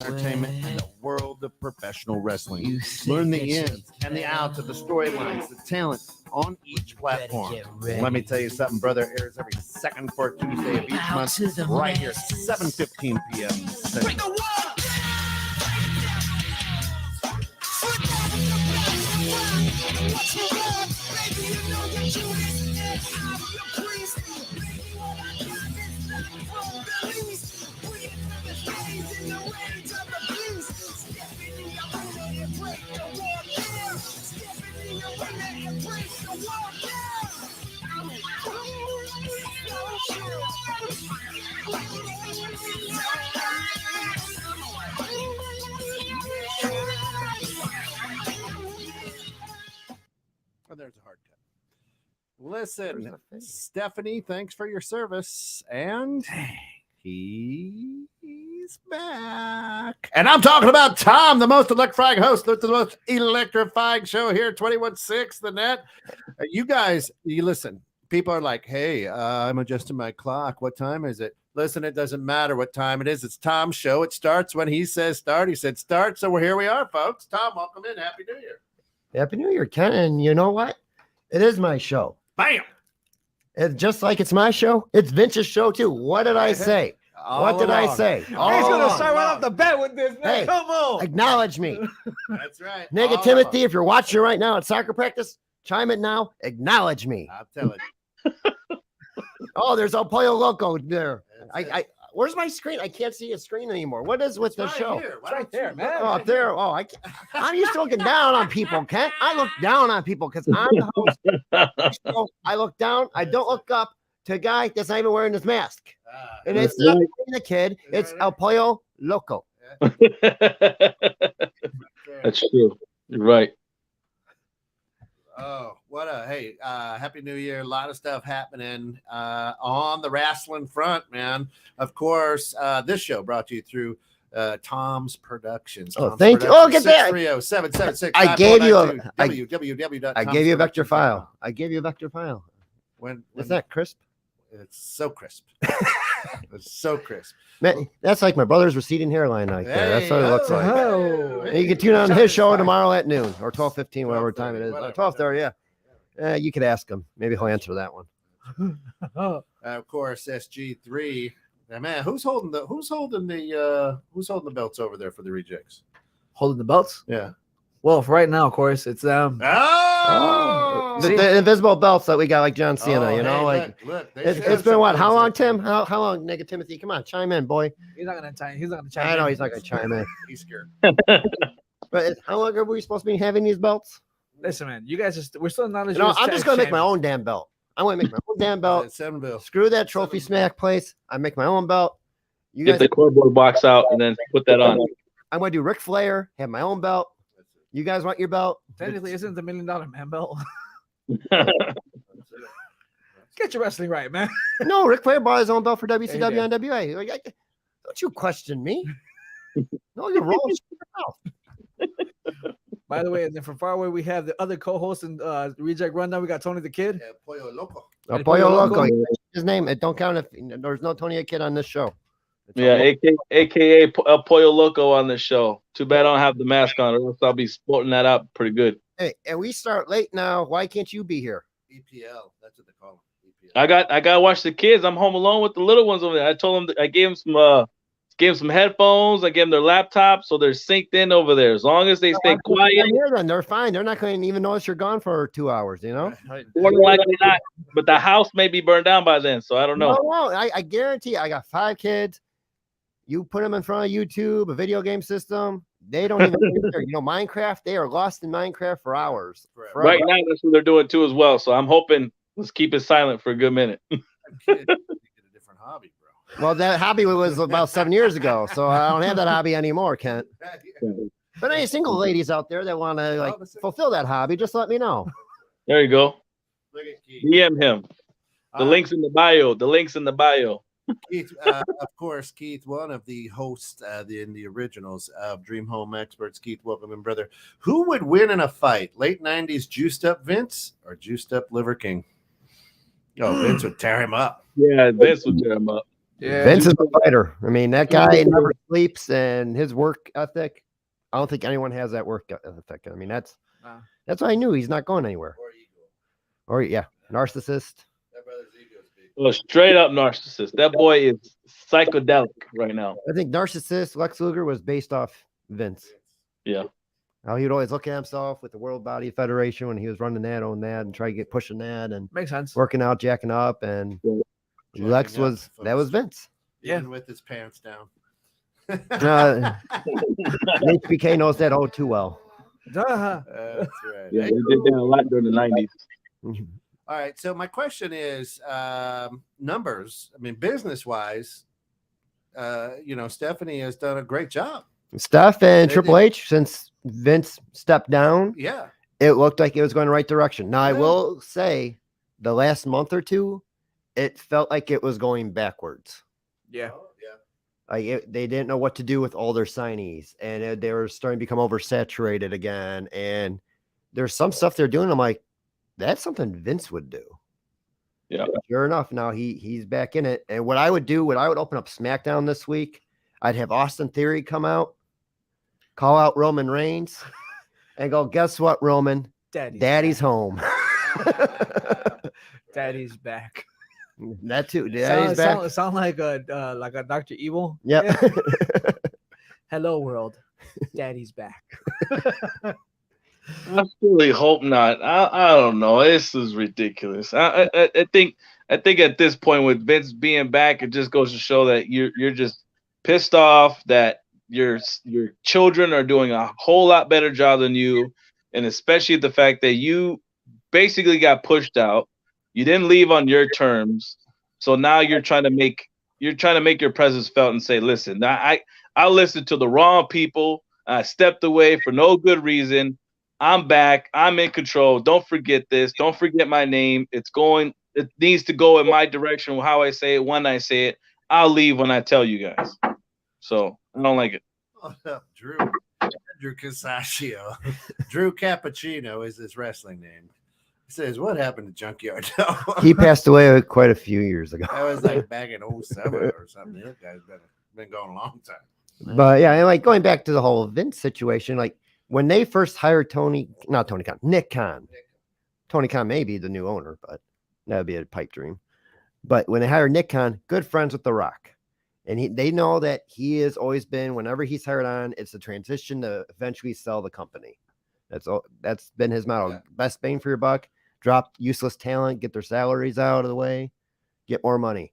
entertainment and the world of professional wrestling. Learn the ins and the outs of the storylines, the talent on each platform. Let me tell you something, brother. Airs every second fourth Tuesday of each month, right here, 7:15 p.m. Central. Oh, there's a hard cut. Listen, Stephanie, thanks for your service. And he's back. And I'm talking about Tom, the most electrifying host of the most electrifying show here, 21.6 The Net. You guys, you listen. People are like, hey, I'm adjusting my clock. What time is it? Listen, it doesn't matter what time it is. It's Tom's show. It starts when he says start. He said start. So here we are, folks. Tom, welcome in. Happy New Year. Happy New Year, Ken. And you know what? It is my show. Bam. It's just like it's my show. It's Vince's show, too. What did I say? What did I say? He's going to start right off the bat with this, man. Hey, come on. Acknowledge me. That's right. Nigga Timothy, if you're watching right now at soccer practice, chime in now. Acknowledge me. I'll tell it. Oh, there's El Pollo Loco there. Where's my screen? I can't see a screen anymore. What is with the show? It's right there, man. Oh, up there. Oh, I'm used to looking down on people, Kent. I look down on people because I'm the host. So I look down. I don't look up to a guy that's not even wearing his mask. And it's not the kid. It's El Pollo Loco. That's true. You're right. Oh, what a hey, happy New Year. A lot of stuff happening on the wrestling front, man. Of course, this show brought to you through Tom's Productions. Oh, thank you. Oh, get that. 630-776. I gave you www.tomsproductions.com. I gave you a vector file. I gave you a vector file. When Is that crisp? It's so crisp. It's so crisp. Man, that's like my brother's receding hairline right there. That's what it looks like. Oh. And you can tune on his show tomorrow at noon or 12:15, whatever time it is. 12:30, yeah. You could ask him. Maybe he'll answer that one. Of course, SG3. Now, man, who's holding the belts over there for the rejects? Holding the belts? Yeah. Well, for right now, of course, it's The invisible belts that we got, like John Cena, look, it's been what? How long, Tim? How long, nigga Timothy? Come on, chime in, boy. He's not gonna chime. He's not gonna chime. I know he's not gonna chime in. He's scared. But how long are we supposed to be having these belts? Listen, man, you guys we're still not. I'm just gonna make my own damn belt. I'm gonna make my own damn belt. Screw that trophy smack place. I make my own belt. You Get the cardboard box out and then put that on. I'm gonna do Ric Flair. Have my own belt. You guys want your belt? Technically, isn't the $1 million man belt? Get your wrestling right, man. No, Ric Flair bought his own belt for WCW and NWA. Don't you question me? No, you're wrong. By the way, and then from far away, we have the other co-host and Reject Rundown. We got Tony the Kid. Pollo Loco. Pollo Loco. His name. It don't count if there's no Tony the Kid on this show. AKA Pollo Loco on this show. Too bad I don't have the mask on, or else I'll be sporting that out pretty good. Hey, and we start late now. Why can't you be here? EPL. That's what they call them. EPL. I got to watch the kids. I'm home alone with the little ones over there. I told them I gave them some headphones. I gave them their laptops, so they're synced in over there. As long as they stay quiet, then they're fine. They're not going to even notice you're gone for 2 hours. More than likely not. But the house may be burned down by then, so I don't know. No, I guarantee. I got 5 kids. You put them in front of YouTube, a video game system. They don't even Minecraft. They are lost in Minecraft for hours. Right now, that's what they're doing too as well. So I'm hoping let's keep it silent for a good minute. Get a different hobby, bro. Well, that hobby was about 7 years ago, so I don't have that hobby anymore, Kent. But any single ladies out there that want to fulfill that hobby, just let me know. There you go. Look at Keith. DM him. The link's in the bio. The link's in the bio. Keith, of course, Keith, one of the hosts in the originals of Dream Home Experts. Keith, welcome in, brother. Who would win in a fight? Late 90s juiced up Vince or juiced up Liver King? Oh, Vince would tear him up. Yeah, Vince would tear him up. Yeah. Vince is a fighter. I mean, that guy never sleeps, and his work ethic. I don't think anyone has that work ethic. I mean, that's why I knew he's not going anywhere. Or narcissist. That brother's ego is big. Oh, straight up narcissist. That boy is psychedelic right now. I think narcissist Lex Luger was based off Vince. Yeah. How he would always look at himself with the World Body Federation when he was running that on that and try to get pushing that and Makes sense. working out, jacking up, and Jacking Lex up, was folks. that was Vince. Even with his pants down. HBK knows that all too well. That's right. Yeah, they did that a lot during the 90s. All right. So my question is numbers. I mean, business wise, Stephanie has done a great job. Steph and They Triple did. H, since Vince stepped down, Yeah. it looked like it was going the right direction. Now, I Yeah. will say the last month or two, it felt like it was going backwards. Yeah. Like they didn't know what to do with all their signees, and they were starting to become oversaturated again. And there's some stuff they're doing. I'm like, that's something Vince would do. Yeah. Sure enough, now he's back in it. And what I would open up SmackDown this week. I'd have Austin Theory come out, call out Roman Reigns, and go, guess what, Roman? Daddy's home. Daddy's back. That too. Daddy's back. Sound like a Dr. Evil. Yep. Yeah. Hello, world. Daddy's back. I really hope not. I don't know. This is ridiculous. I think at this point with Vince being back, it just goes to show that you're just pissed off that your children are doing a whole lot better job than you, and especially the fact that you basically got pushed out. You didn't leave on your terms, so now you're trying to make your presence felt and say, listen, I listened to the wrong people. I stepped away for no good reason. I'm back. I'm in control. Don't forget this. Don't forget my name. It needs to go in my direction. How I say it, when I say it. I'll leave when I tell you guys. So I don't like it. Drew Casaccio. Drew Cappuccino is his wrestling name. He says, what happened to Junkyard Dog? He passed away quite a few years ago. That was like back in 07 or something. That guy's been going a long time. But yeah, and like going back to the whole Vince situation, like when they first hired Nick Khan. Tony Khan may be the new owner, but that would be a pipe dream. But when they hired Nick Khan, good friends with The Rock. And they know that he has always been, whenever he's hired on, it's a transition to eventually sell the company. That's been his motto. Yeah. Best bang for your buck. Drop useless talent, get their salaries out of the way, get more money.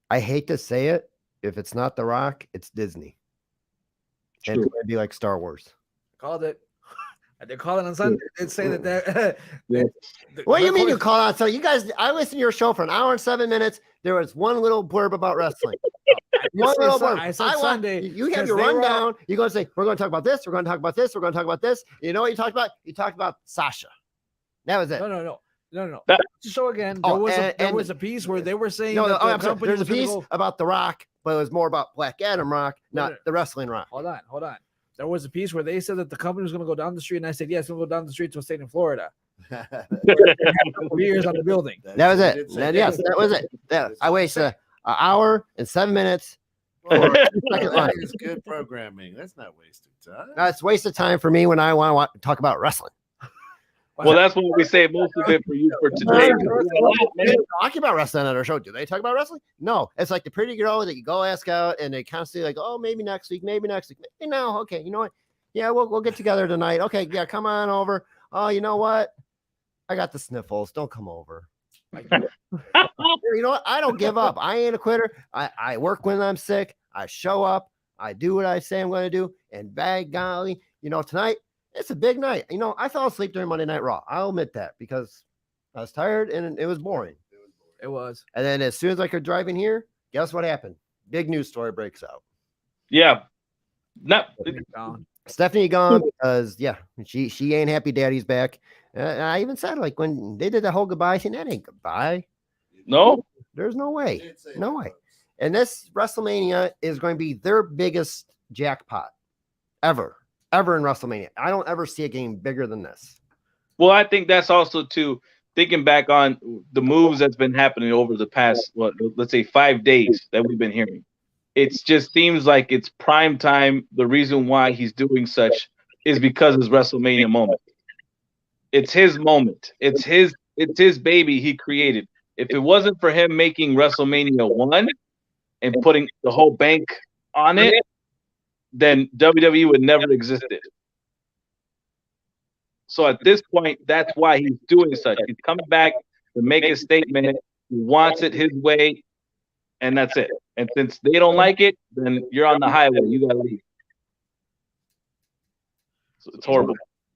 I hate to say it. If it's not The Rock, it's Disney. And it's going to be like Star Wars. Called it. I did call it on Sunday. Did say that. Yeah. What do you mean you call out? So you guys, I listened to your show for an hour and 7 minutes. There was one little blurb about wrestling. One little blurb. I said Sunday. You have because your they were rundown. You're going to say, we're going to talk about this. We're going to talk about this. We're going to talk about this. You know what you talked about? You talked about Sasha. That was it. No. That- So again, Oh, there was a piece where they were saying No, that the I'm sorry. company There's a was gonna piece go- about The Rock, but it was more about Black Adam Rock, not No. the wrestling Rock. Hold on. There was a piece where they said that the company was going to go down the street, and I said, yes, we'll go down the street to a state in Florida. 4 years on the building. That was it. Did say That- yes, that was it. I wasted an hour and 7 minutes. For second line. That is good programming. That's not wasted time. That's waste of time for me when I want to talk about wrestling. Well, that's what we say most of it for you for today. They don't talk about wrestling on our show. Do they talk about wrestling? No. It's like the pretty girl that you go ask out, and they constantly like, oh, maybe next week, maybe no. Okay, you know what? Yeah, we'll get together tonight. Okay, yeah, come on over. Oh, you know what? I got the sniffles. Don't come over. You know what? I don't give up. I ain't a quitter. I work when I'm sick. I show up. I do what I say I'm going to do. And by golly, tonight, it's a big night. I fell asleep during Monday Night Raw. I'll admit that because I was tired and it was boring. It was. And then as soon as I could drive in here, guess what happened? Big news story breaks out. Yeah. Not Stephanie gone because she ain't happy daddy's back. I even said like when they did the whole goodbye thing, that ain't goodbye. no. There's no way. No way. And this WrestleMania is going to be their biggest jackpot ever in WrestleMania. I don't ever see a game bigger than this. Well, I think that's also too. thinking back on the moves that's been happening over the past, let's say 5 days that we've been hearing. It just seems like it's prime time. The reason why he's doing such is because it's WrestleMania moment. It's his moment. It's his baby he created. If it wasn't for him making WrestleMania 1 and putting the whole bank on it, then WWE would never existed. So at this point, that's why he's doing such. He's coming back to make a statement. He wants it his way, and that's it. And since they don't like it, then you're on the highway. You gotta leave. So it's horrible.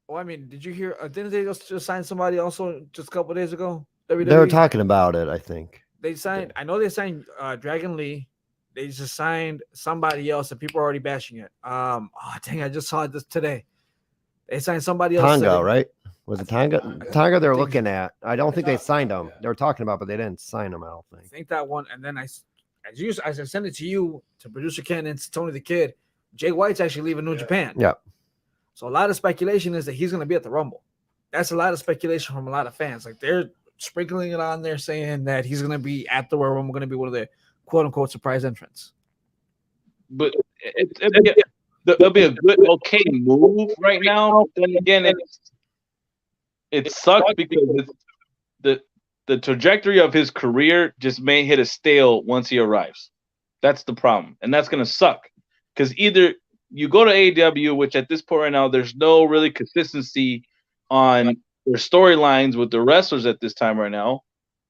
Well, I mean, did you hear? Didn't they just sign somebody also just a couple days ago? WWE? They're talking about it, I think. They signed. I know they signed Dragon Lee. They just signed somebody else, and people are already bashing it. Oh dang! I just saw this today. They signed somebody else. Tonga, right? Was it Tonga? Tonga they're looking at. I don't think they signed them. They were talking about, but they didn't sign them, I don't I think. think that one. And then as I sent it to you, to producer Ken and to Tony the Kid, Jay White's actually leaving New Japan. Yeah. So a lot of speculation is that he's going to be at the Rumble. That's a lot of speculation from a lot of fans. Like they're sprinkling it on there saying that he's going to be at the Royal Rumble, going to be one of the quote unquote surprise entrants. But it'll be a good, okay move right now. Then again, it sucks because the trajectory of his career just may hit a stale once he arrives. That's the problem, and that's gonna suck because either you go to AEW, which at this point right now there's no really consistency on their storylines with the wrestlers at this time right now,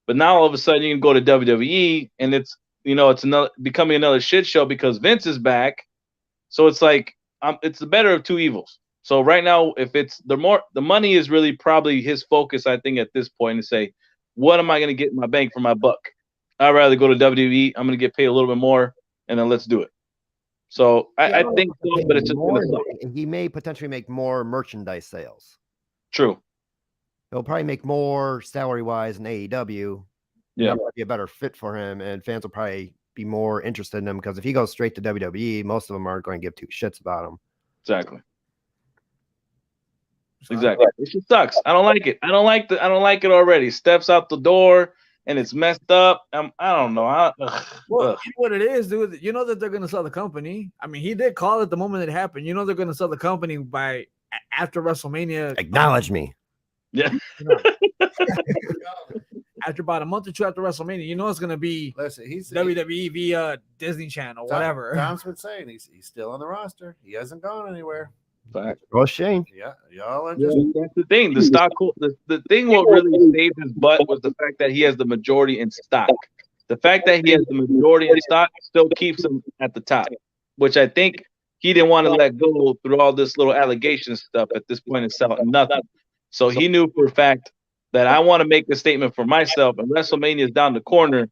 but now all of a sudden you can go to WWE and it's becoming another shit show because Vince is back. So it's like it's the better of two evils. So right now, if it's the money is really probably his focus, I think, at this point, to say, what am I going to get in my bank for my buck? I'd rather go to WWE. I'm going to get paid a little bit more, and then let's do it. So I think so, but it's just going to suck. He may potentially make more merchandise sales. True. He'll probably make more salary-wise in AEW. Yeah. That might be a better fit for him, and fans will probably be more interested in him because if he goes straight to WWE, most of them aren't going to give two shits about him. Exactly. Exactly. It just sucks. I don't like it. I don't like it already. Steps out the door and it's messed up. I don't know. You know what it is, dude. You know that they're gonna sell the company. I mean, he did call it the moment it happened. You know they're gonna sell the company by after WrestleMania. Acknowledge me. Yeah. After about a month or two after WrestleMania, you know it's gonna be WWE via Disney Channel, whatever. Tom's been saying he's still on the roster. He hasn't gone anywhere. Fact. Well, Shane. Yeah, y'all are just. That's the thing. The thing what really saved his butt was the fact that he has the majority in stock. The fact that he has the majority in stock still keeps him at the top, which I think he didn't want to let go through all this little allegation stuff at this point and sell nothing. So he knew for a fact that I want to make a statement for myself, and WrestleMania is down the corner,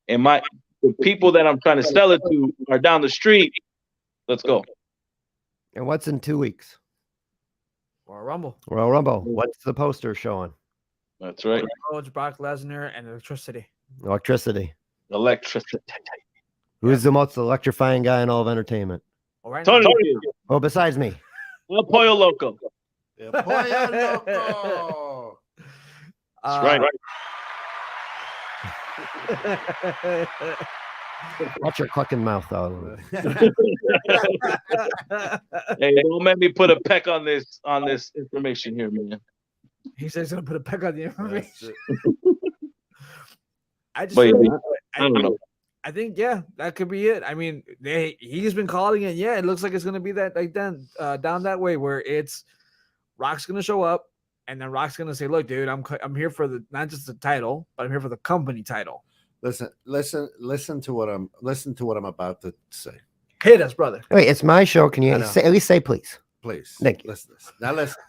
and the people that I'm trying to sell it to are down the street. Let's go. And what's in 2 weeks? Royal Rumble. Royal Rumble. What's the poster showing? That's right. Coach, Brock Lesnar, and electricity. Electricity. Electricity. Who's the most electrifying guy in all of entertainment? Well, right Tony. Oh, besides me. El Pollo Loco. El Pollo Loco. That's right. Watch your clucking mouth, though. Hey, don't make me put a peck on this information here, man. He says he's gonna put a peck on the information. I don't know. I think that could be it. I mean, he's been calling it. Yeah, it looks like it's gonna be that down that way where it's Rock's gonna show up, and then Rock's gonna say, "Look, dude, I'm here for not just the title, but I'm here for the company title." Listen to what I'm about to say. Hit us, brother. Wait, it's my show. Can you at least say please? Please. Thank you. Listen. Now listen.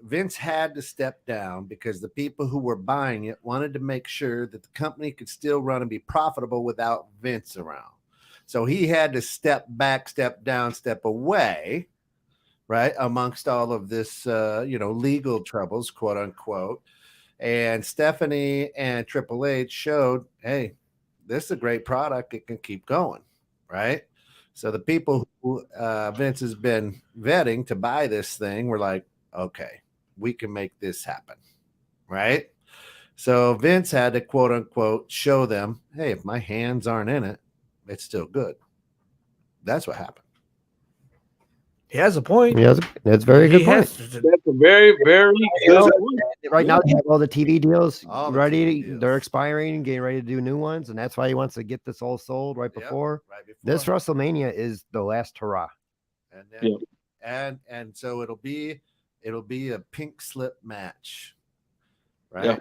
Vince had to step down because the people who were buying it wanted to make sure that the company could still run and be profitable without Vince around. So he had to step back, step down, step away, right? Amongst all of this, legal troubles, quote unquote. And Stephanie and Triple H showed, hey, this is a great product. It can keep going, right? So the people who Vince has been vetting to buy this thing were like, okay, we can make this happen, right? So Vince had to quote unquote show them, hey, if my hands aren't in it, it's still good. That's what happened. He has a point. Yeah, that's a very good point. That's a very, very good point. Right now, they have all the TV deals All the ready. TV deals. They're expiring, getting ready to do new ones, and that's why he wants to get this all sold right Yep, before. right before. This WrestleMania is the last hurrah. And then, and so it'll be a pink slip match, right? Yeah.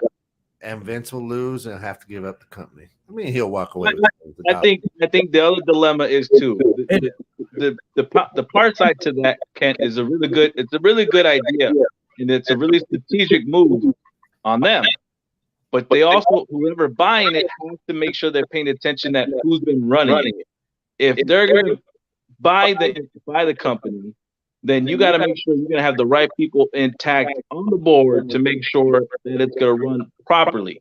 And Vince will lose and have to give up the company. I mean, he'll walk away. I think the other dilemma is too the part side to that, Kent, is a really good. It's a really good idea, and it's a really strategic move on them. But they also, whoever buying it, has to make sure they're paying attention at who's been running it. If they're going to buy the company, then you got to make sure you're going to have the right people intact on the board to make sure that it's going to run properly.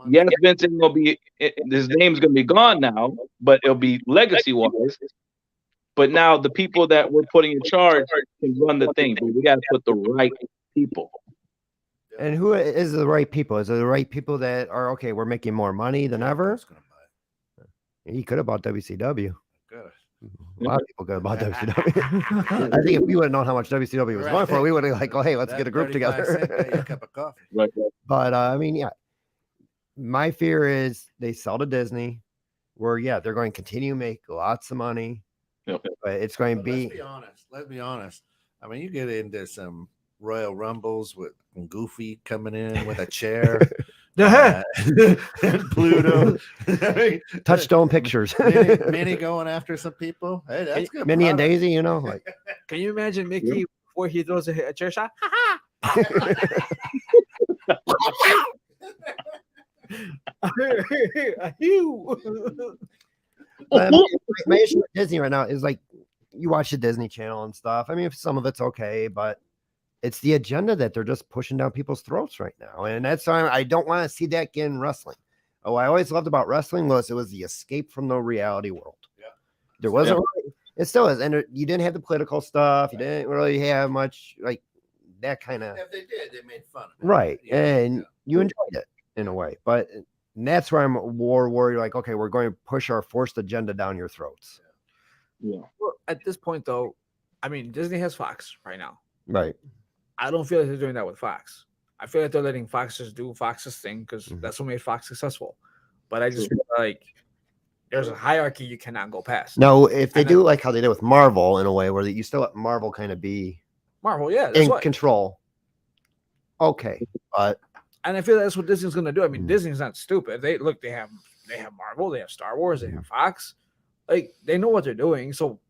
Yes, Vince ain't gonna be, his name's gonna be gone now, but it'll be legacy wise. But now the people that we're putting in charge can run the thing, but we got to put the right people. And who is the right people? Is it the right people that are okay? We're making more money than ever. He could have bought WCW. A lot of people could have bought WCW. I think if we would have known how much WCW was going for, we would have like, oh, hey, let's get a group together. A cup of coffee. Right. But I mean, yeah, my fear is they sell to Disney, where they're going to continue to make lots of money. Yep. But it's going to be. Let's be honest. I mean, you get into some Royal Rumbles with Goofy coming in with a chair. And Pluto. Touchstone Pictures. Minnie going after some people. Hey, that's good. Minnie and Daisy, like. Can you imagine Mickey before he throws a chair shot? My issue with Disney right now is like you watch the Disney Channel and stuff. I mean, some of it's okay, but it's the agenda that they're just pushing down people's throats right now, and that's why I don't want to see that again in wrestling. Oh, I always loved about wrestling was it was the escape from the reality world. Yeah, there wasn't. Really, it still is, and you didn't have the political stuff. You didn't really have much like that kind of. If they did, they made fun of it. Right, and you enjoyed it in a way, but. And that's where I'm more worried. Like, okay, we're going to push our forced agenda down your throats. Yeah. Well, at this point, though, I mean, Disney has Fox right now. Right. I don't feel like they're doing that with Fox. I feel like they're letting Fox just do Fox's thing because that's what made Fox successful. But I just feel like there's a hierarchy you cannot go past. No, if they do like how they did with Marvel in a way where you still let Marvel kind of be Marvel, that's in control. Okay, but. And I feel that's what Disney's going to do. I mean, Disney's not stupid. They have Marvel, they have Star Wars, they have Fox. Like, they know what they're doing. So,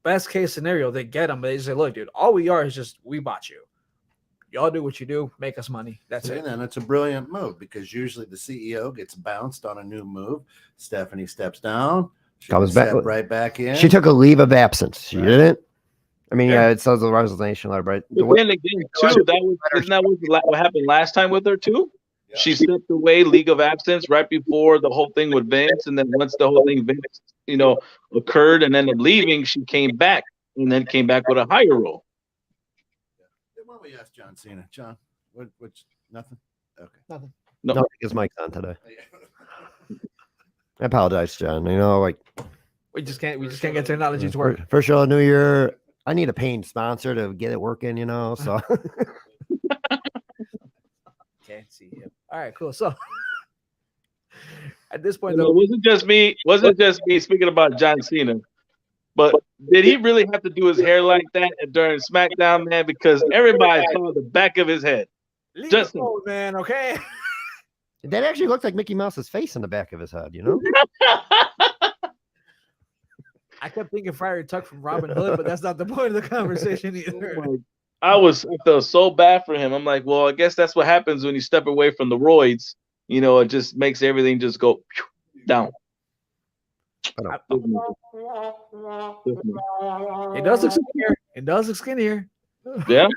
best case scenario, they get them. But they just say, look, dude, all we are is just, we bought you. Y'all do what you do. Make us money. That's it. And it's a brilliant move because usually the CEO gets bounced on a new move. Stephanie steps down. She comes back right back in. She took a leave of absence. She didn't. I mean, it says the resignation letter, but then again, too, isn't that what happened last time with her too? Yeah. She stepped away, leave of absence, right before the whole thing with Vince, and then once the whole thing Vince, occurred, and ended up leaving, she came back, and then came back with a higher role. Why don't we ask John Cena? John, what's nothing? Okay, nothing. No, his mic's on today. I apologize, John. We just can't get technology to work. First show of New Year. I need a paying sponsor to get it working, so. Can't see him. All right, cool. So at this point, though, it wasn't just me. Speaking about John Cena, but did he really have to do his hair like that during SmackDown, man? Because everybody saw the back of his head. Just man, okay. That actually looked like Mickey Mouse's face in the back of his head, I kept thinking Friar Tuck from Robin Hood, but that's not the point of the conversation either. I felt so bad for him. I'm like, well, I guess that's what happens when you step away from the roids. It just makes everything just go down. It does look skinnier. It does look skinnier. Yeah,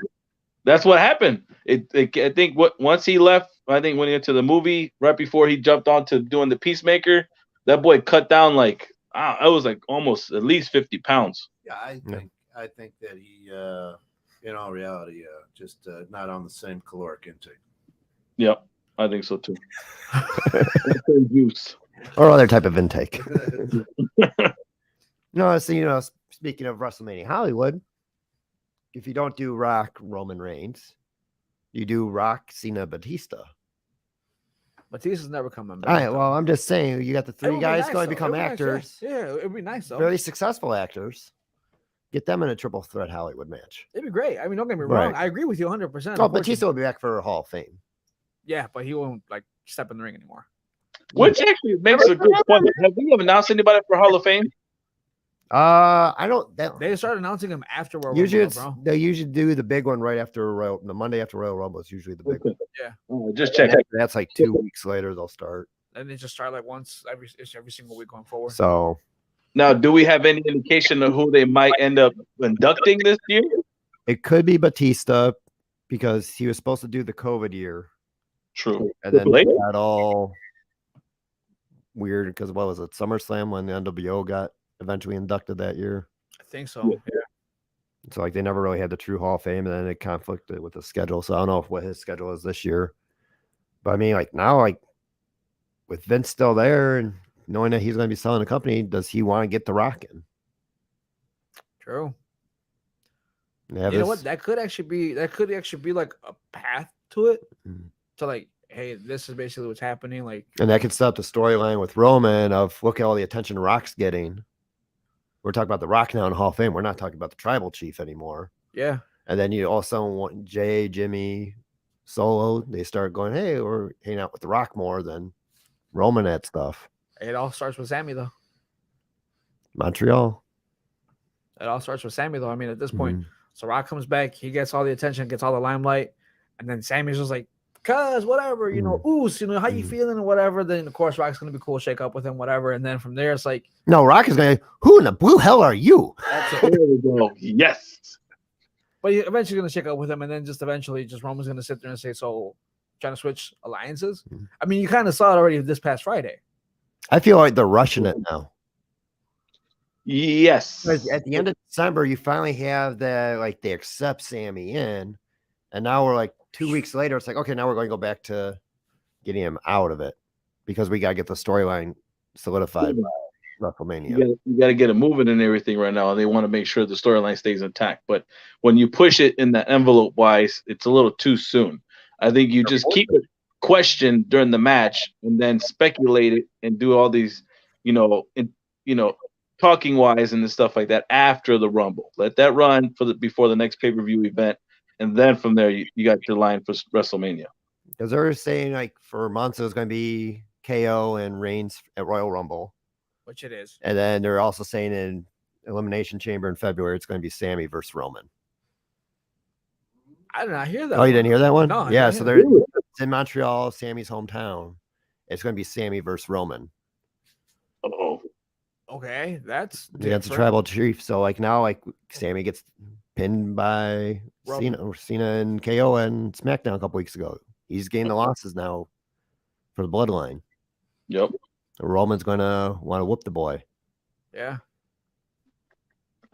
that's what happened. I think once he left, I think when he went to the movie, right before he jumped on to doing the Peacemaker, that boy cut down like. I was like almost at least 50 pounds. Yeah, I think that he, in all reality, just not on the same caloric intake. Yep. I think so too. Juice. Or other type of intake. No, so speaking of WrestleMania Hollywood, if you don't do Rock Roman Reigns, you do Rock Cena Batista. Batista's never coming back. All right, well, I'm just saying you got the It three would be guys nice, going to though. become It would be nice, actors, yeah, it'd be nice though. very successful actors. Get them in a triple threat Hollywood match. It'd be great. I mean, don't get me Right. wrong. I agree with you 100%. Oh, Of course Batista will be back for Hall of Fame. yeah, but he won't like step in the ring anymore. Which actually makes a good point. Have we announced anybody for Hall of Fame? I don't. They started announcing him after World Usually, Rumble, bro. they usually do the big one right after the Monday after Royal Rumble is usually the big one. Just check. That's like 2 weeks later they'll start. And they just start like once every single week going forward. So Now, do we have any indication of who they might end up inducting this year? it could be Batista because he was supposed to do the COVID year, True. and then Triple H? it got all weird because what was it, SummerSlam when the NWO got eventually inducted that year. I think so. Yeah. So like they never really had the true Hall of Fame, and then it conflicted with the schedule. So I don't know what his schedule is this year. But I mean, like now, like with Vince still there and knowing that he's going to be selling the company, does he want to get the Rock in? True. You know what? That could actually be like a path to it. Mhm. To like, hey, this is basically what's happening. Like, And that could set up the storyline with Roman of look at all the attention Rock's getting. We're talking about the Rock now in Hall of Fame. We're not talking about the tribal chief anymore. yeah. And then you also want Jay, Jimmy, Solo. They start going, hey, we're hanging out with the Rock more than Roman at stuff. It all starts with Sammy though. Montreal. It all starts with Sammy though. I mean, at this point, Mhm. so Rock comes back, he gets all the attention, gets all the limelight, and then Sammy's just like, cuz whatever, how you feeling or whatever. Then of course Rock's gonna be cool, shake up with him, whatever. And then from there it's like, No, Rock is going, who in the blue hell are you? that's There it. we go. Yes. But he's eventually gonna shake up with him, and then just eventually just Roman's gonna sit there and say, so trying to switch alliances. Mhm. I mean, you kind of saw it already this past Friday. I feel like they're rushing it now. Yes. Because at the end of December, you finally have the like they accept Sammy in, and now we're like 2 weeks later. It's like okay, now we're going to go back to getting him out of it because we got to get the storyline solidified by WrestleMania. You got to get it moving and everything right now. They want to make sure the storyline stays intact. But when you push it in the envelope wise, it's a little too soon. I think you just keep it questioned during the match and then speculate it and do all these, talking wise and stuff like that after the Rumble. Let that run before the next pay-per-view event, and then from there you got your line for WrestleMania. Because they're saying like for months it was going to be KO and Reigns at Royal Rumble, Which it is. and then they're also saying in Elimination Chamber in February it's going to be Sammy versus Roman. I did not hear that. Oh, you didn't hear that one? No, I yeah. didn't So hear they're it's in Montreal, Sammy's hometown. It's going to be Sammy versus Roman. Oh, Okay, that's Against the different. tribal chief. So like now, like Sammy gets pinned by Roman. Cena and KO and SmackDown a couple weeks ago. He's gained the losses now for the bloodline. yep. So Roman's gonna want to whoop the boy. Yeah.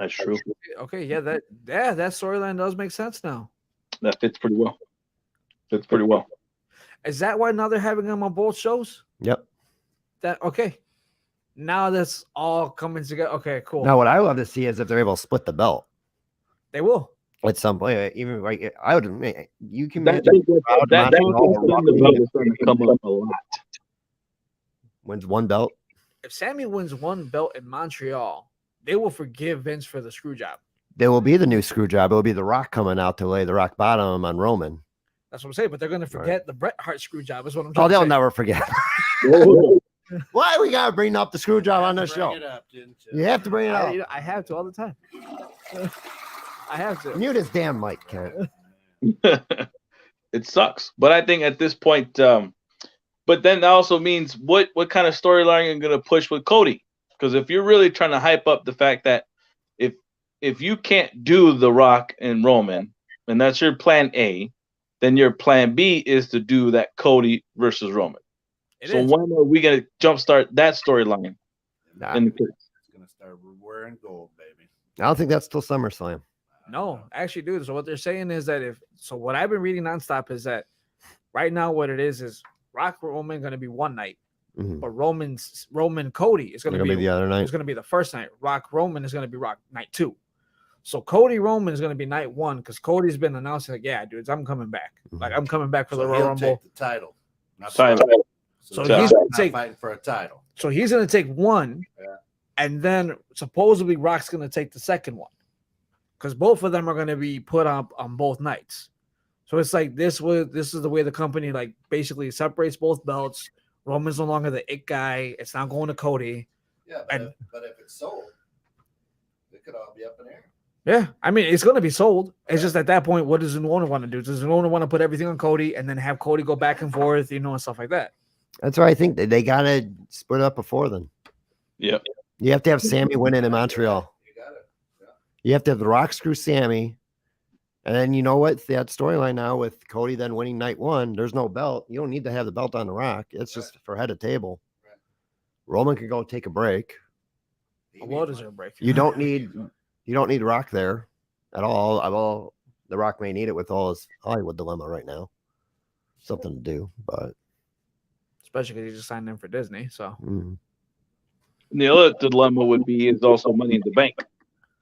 That's true. Okay. Yeah. That storyline does make sense now. That fits pretty well. Is that why now they're having him on both shows? Yep. That okay. Now that's all coming together. Okay, cool. Now what I love to see is if they're able to split the belt They will. at some point. Even like I would, you can That make is starting to come up a lot. wins one belt. If Sammy wins one belt in Montreal, they will forgive Vince for the screw job. There will be the new screw job. It will be the Rock coming out to lay the rock bottom on Roman. That's what I'm saying. But they're going to forget the Bret Hart screw job. Is what I'm Oh, trying to they'll say. never forget. Why we gotta bring up the screw job on this show? You have to bring it up. I have to all the time. I have to. Mute his damn mic, Kent. It sucks, but I think at this point, but then that also means what kind of storyline you're going to push with Cody? Because if you're really trying to hype up the fact that if you can't do The Rock and Roman, and that's your plan A, then your plan B is to do that Cody versus Roman. It So is. when are we going to jumpstart that storyline? Nah, And It's gonna start wearing gold, baby. I don't think that's till SummerSlam. No, actually, dude. So what they're saying is that what I've been reading nonstop is that right now what it is Rock Roman going to be one night, Mhm. but Roman Cody is going to be the other night. It's going to be the first night. Rock Roman is going to be Rock night 2. So Cody Roman is going to be night 1 because Cody's been announced like, yeah, dudes, I'm coming back. Like I'm coming back for the Royal he'll Rumble. take the title. Not Title. the So he's he's not take- fighting for a title. So he's going to take one, and then supposedly Rock's going to take the second one, because both of them are going to be put up on both nights. So it's like this is the way the company like basically separates both belts. Roman's no longer the it guy. It's not going to Cody. Yeah, but if it's sold, it could all be up in the air. Yeah, I mean it's going to be sold. It's just at that point, what does the owner want to do? Does the owner want to put everything on Cody and then have Cody go back and forth, and stuff like that? That's why I think they got to split up before then. Yep. You have to have Sammy winning in Montreal. You got it. Yeah. You have to have the Rock screw Sammy. And then you know what? That storyline now with Cody then winning night 1, there's no belt. You don't need to have the belt on the Rock. It's just for head of table. Right. Roman can go take a break. What is there a break? You don't need Rock there at all. Well, the Rock may need it with all his Hollywood dilemma right now. Something to do, but Especially because he just signed in for Disney. So mm. And the other dilemma would be is also Money in the Bank.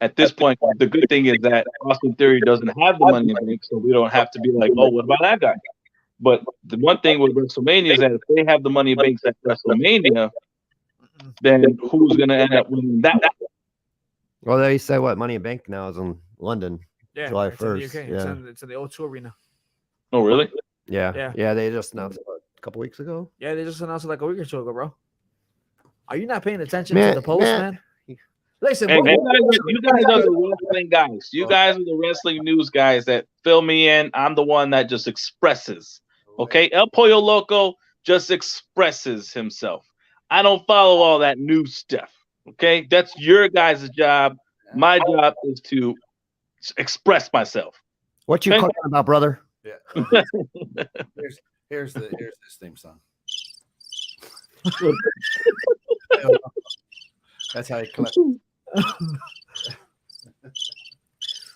At this point, the good thing is that Austin Theory doesn't have the Money in the Bank, so we don't have to be like, oh, what about that guy? But the one thing with WrestleMania is that if they have the Money in the Bank at WrestleMania, then who's going to end up winning that one? Well, they said what Money in Bank now is in London. yeah, July it's in the 1st, UK. yeah. It's in the O2 Arena. Oh, really? Yeah. They just announced it a couple weeks ago. Yeah, they just announced it like a week or two ago, bro. Are you not paying attention Man, to the post, man? Listen, Hey, what- you guys are the wrestling guys. You guys are the wrestling news guys that fill me in. I'm the one that just expresses. Okay, El Pollo Loco just expresses himself. I don't follow all that new stuff. Okay, that's your guys' job. My job is to express myself. What you Okay. talking about, brother? Yeah. here's this theme song. That's how you collect.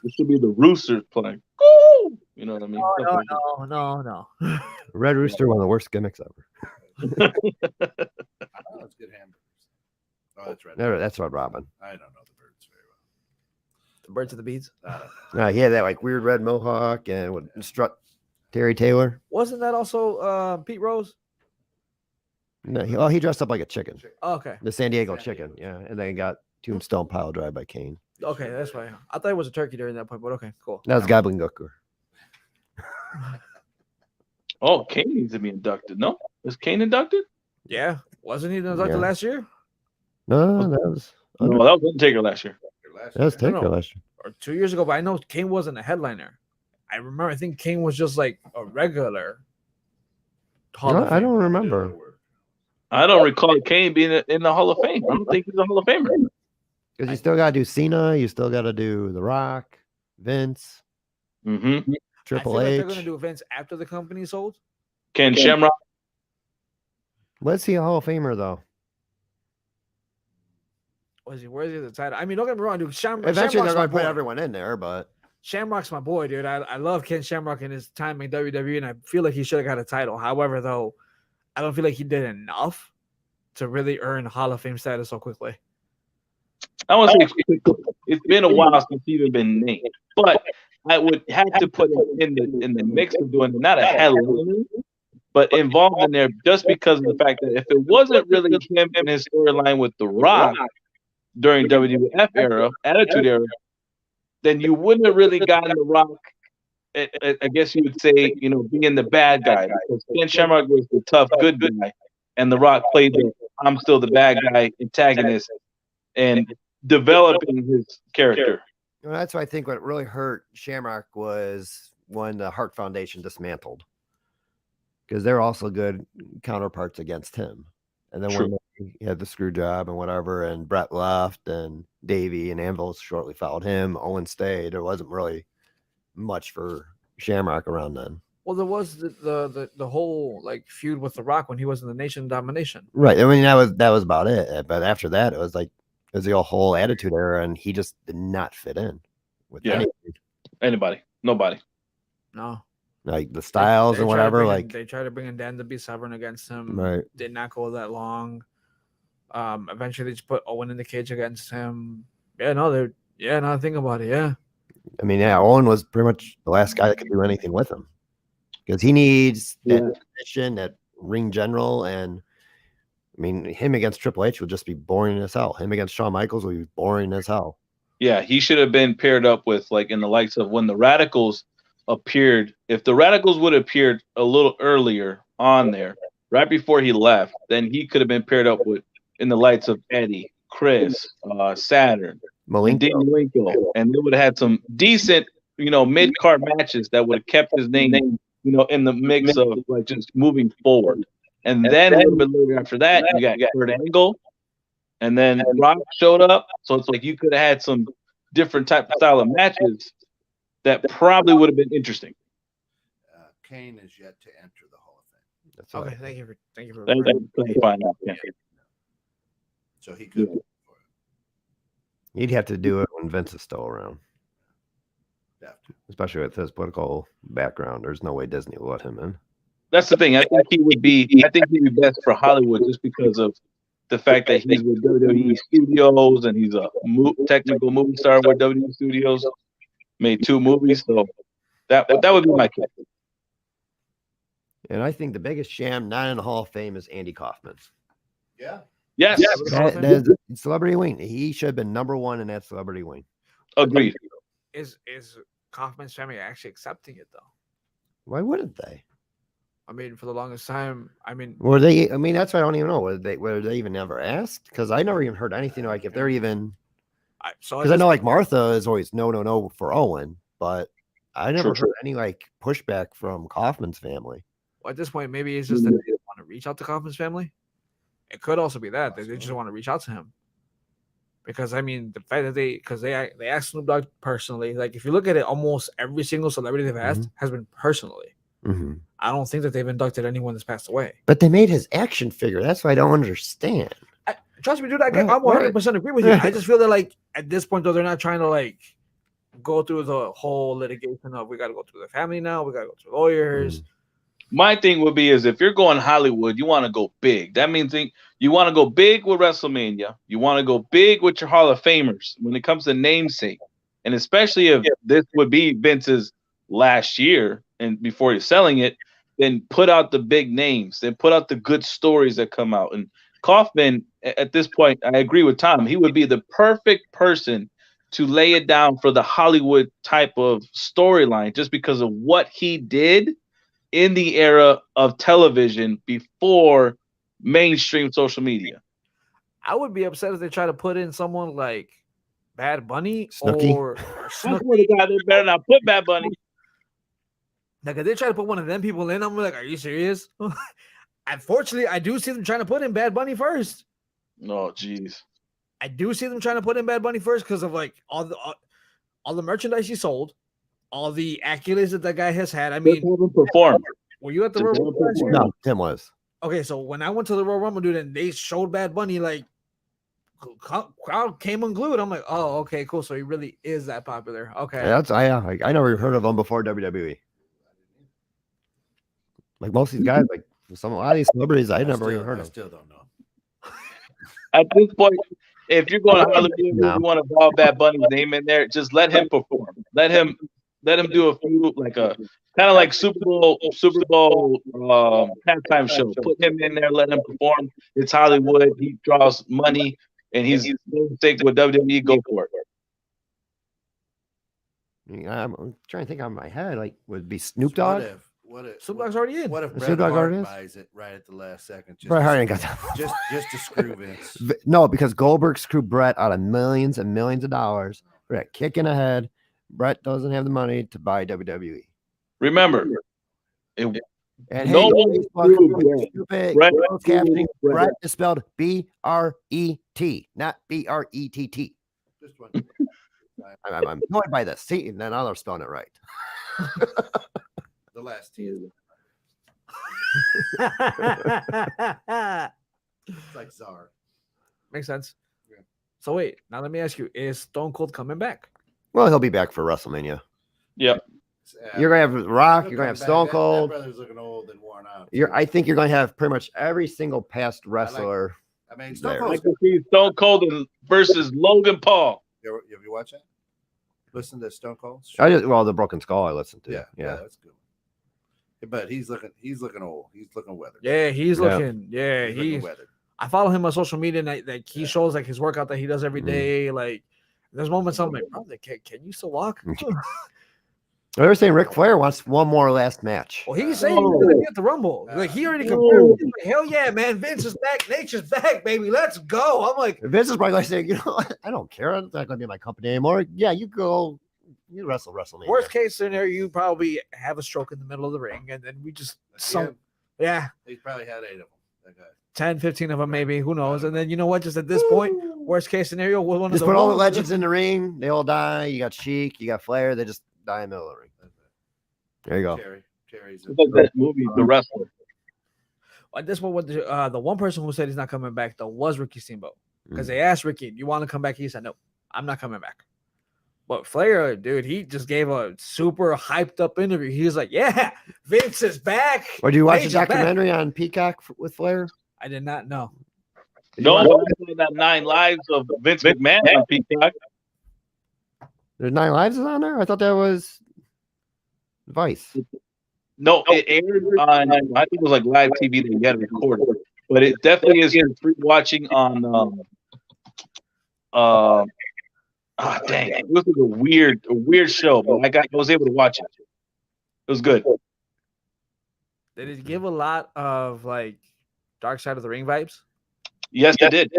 It should be the Roosters playing. Woo! You know what I mean? No. Red Rooster, one of the worst gimmicks ever. I know it's good hamburgers. Oh, that's right. No, that's what Robin. I don't know the birds very The birds of the beads. well. He had that like weird red mohawk and would strut Terry Taylor. Wasn't that also Pete Rose? No, he dressed up like a chicken. Oh, okay. The San Diego chicken, yeah. And then he got Tombstone pile drive by Kane. Okay, that's fine. I thought it was a turkey during that point, but okay, cool. That was Goblin Gooker. Oh, Kane needs to be inducted. No, is Kane inducted? Yeah, wasn't he inducted Yeah. last year No, that was No, that was Undertaker last year. that was No, Taker no. last year. or 2 years ago? But I know Kane wasn't a headliner. I remember. I think Kane was just like a regular. Hall No, of I Fame. don't remember. I don't recall Kane being in the Hall of Fame. I don't think he's a Hall of Famer. Because you still gotta do Cena, you still gotta do The Rock, Vince, Mm-hmm. I Triple feel like H. they're gonna do events after the company sold. Ken Shamrock. Let's see a Hall of Famer though. Was he worthy of the title? I mean, don't get me wrong, dude. Eventually Shamrock's they're my gonna put boy. everyone in there, but Shamrock's my boy, dude. I love Ken Shamrock in his time in WWE, and I feel like he should have got a title. However, though, I don't feel like he did enough to really earn Hall of Fame status so quickly. I want to say it's been a while since he's even been named, but I would have to put him in the mix of doing not a headliner, but involved in there just because of the fact that if it wasn't really him and his storyline with The Rock during WWF era, Attitude Era, then you wouldn't have really gotten The Rock. I guess you would say, being the bad guy, because Ken Shamrock was the tough good guy, and The Rock played the I'm still the bad guy antagonist, and developing his character. well, that's why I think what really hurt Shamrock was when the Hart Foundation dismantled. Because they're also good counterparts against him. And then when he had the screw job and whatever, and Brett left, and Davey and Anvil shortly followed him, Owen stayed. There wasn't really much for Shamrock around then. Well, there was the whole like feud with The Rock when he was in the Nation Domination. Right. I mean, that was about it. But after that, it was the whole Attitude Era, and he just did not fit in with Yeah. anything. Anybody, nobody. No, like the styles and whatever. Like they tried to bring in Dan to be Severn against him. Right. Did not go that long. Eventually they just put Owen in the cage against him. Now I think about it. Yeah. I mean, yeah, Owen was pretty much the last guy that could do anything with him because he needs that position, that ring general, and I mean, him against Triple H would just be boring as hell. Him against Shawn Michaels would be boring as hell. Yeah, he should have been paired up with like in the likes of when the Radicals appeared. If the Radicals would have appeared a little earlier on there, right before he left, then he could have been paired up with in the lights of Eddie, Chris, Saturn, Malenko, and they would have had some decent, mid card matches that would have kept his name, in the mix of like just moving forward. And then a little bit later after that, you got Kurt Angle, and then Rock showed up. So it's like you could have had some different type of style of matches that probably would have been interesting. Kane is yet to enter the Hall of Fame. That's Okay, right. thank you for Clarifying that. Yeah. So he could. He'd have to do it when Vince is still around, Yeah. especially with his political background. There's no way Disney will let him in. That's the thing. I think he'd be best for Hollywood just because of the fact that he's with WWE Studios and he's a technical movie star with WWE Studios. Made 2 movies, so that would be my pick. And I think the biggest sham not in the Hall of Fame is Andy Kaufman. Yeah. Yes. That is celebrity wing. He should have been number 1 in that celebrity wing. Agreed. Is Kaufman's family actually accepting it though? Why wouldn't they? I mean, for the longest time, Were they? I mean, that's what I don't even know. Were they even ever asked? Because I never even heard anything like if they're even. Because I know like Martha is always no for Owen, but I never heard any like pushback from Kaufman's family. Well, at this point, maybe it's just that they want to reach out to Kaufman's family. It could also be that they just want to reach out to him. Because I mean, the fact that they asked Snoop Dogg personally, like if you look at it, almost every single celebrity they've asked has been personally. Mm-hmm. I don't think that they've inducted anyone that's passed away. But they made his action figure. That's what I don't understand. Trust me, dude. I 100% agree with you. I just feel that like at this point, though, they're not trying to like go through the whole litigation of we got to go through the family now. We got to go through lawyers. My thing would be is if you're going Hollywood, you want to go big. That means you want to go big with WrestleMania. You want to go big with your Hall of Famers when it comes to namesake. And especially if this would be Vince's last year and before he's selling it, then put out the big names. Then put out the good stories that come out. And Kaufman, at this point, I agree with Tom. He would be the perfect person to lay it down for the Hollywood type of storyline just because of what he did in the era of television before mainstream social media. I would be upset if they try to put in someone like Bad Bunny Snooki. or Snooki. They better not put Bad Bunny. Like if they try to put one of them people in, I'm like, are you serious? Unfortunately, I do see them trying to put in Bad Bunny first. Oh, jeez. I do see them trying to put in Bad Bunny first because of like all the merchandise he sold, all the accolades that guy has had. I mean, performed. Were you at the Royal Rumble last year? No, Tim was. Okay, so when I went to the Royal Rumble, dude, and they showed Bad Bunny, like crowd came unglued. I'm like, oh, okay, cool. So he really is that popular. Okay, Yeah, I never heard of him before WWE. Like most of these guys, like a lot of these celebrities, I never even heard of. I still don't know. At this point, if you're going to Hollywood, you want to involve Bad Bunny's name in there, just let him perform. Let him do a few like a kind of like Super Bowl halftime show. Put him in there, let him perform. It's Hollywood. He draws money, and he's sick with WWE. Go for it. I'm trying to think on my head. Like, would it be Snoop Dogg? What if Snoop Dogg's already in. What if Snoop Bret Dogg Hart already buys it right at the last second? Bret Hart ain't got that. Just to screw Vince. No, because Goldberg screwed Bret out of millions and millions of dollars. Bret kicking ahead. Bret doesn't have the money to buy WWE. Remember, and no stupid Bret Bret is spelled B-R-E-T, not B-R-E-T-T. Just one. I'm annoyed by this. See, and then I'm spelling it right. The last T. It's like Czar. Makes sense. Yeah. So wait, now let me ask you: is Stone Cold coming back? Well, he'll be back for WrestleMania. Yep. You're gonna have Rock. He'll You're gonna come have back. Stone That Cold. brother's looking old and worn out. I think you're gonna have pretty much every single past wrestler. I mean, Stone there. I Cold. can see Stone Cold versus Logan Paul. Have you watched that? Listen to Stone Cold. The Broken Skull I listened to. Yeah, that's good. But he's looking old. He's looking weathered. Yeah, he's Yeah. looking. Yeah, He's looking he's. weathered. I follow him on social media, and like he shows like his workout that he does every Mm. day. Like there's moments I'm like, bro, can you still walk? They were saying Ric Flair wants one more last match. Well, he's saying he's gonna be at the Rumble. Like he already confirmed. He's like, hell yeah, man! Vince is back. Nature's back, baby. Let's go. I'm like, Vince is probably like saying, what? I don't care. It's not going to be my company anymore. Yeah, you go. You wrestle WrestleMania. worst case scenario, you probably have a stroke in the middle of the ring, and then we just He's probably had 8 of them. That guy. 10, 15 of them maybe. Who knows? And then you know what? Just at this point, worst case scenario, we'll one Just of put all the ones- legends in the ring. They all die. You got Sheik. You got Flair. They just die in the middle of the ring. There you go. Terry's It's like that movie, The Wrestler. At this point, the one person who said he's not coming back though was Ricky Steamboat, because they asked Ricky, "Do you want to come back?" He said, "No, I'm not coming back." But Flair, dude, he just gave a super hyped up interview. He was like, "Yeah, Vince is back." Or do you watch the Vince is back." documentary on Peacock with Flair? I did not know. No, I saw that 9 Lives of Vince McMahon on Peacock. There's 9 Lives is on there. I thought that was Vice. No, it aired on, I think it was like live TV that you had to record it. But it definitely is free watching on dang, it was a weird show, but I was able to watch it. It was good. Did it give a lot of like Dark Side of the Ring vibes? Yes, it did.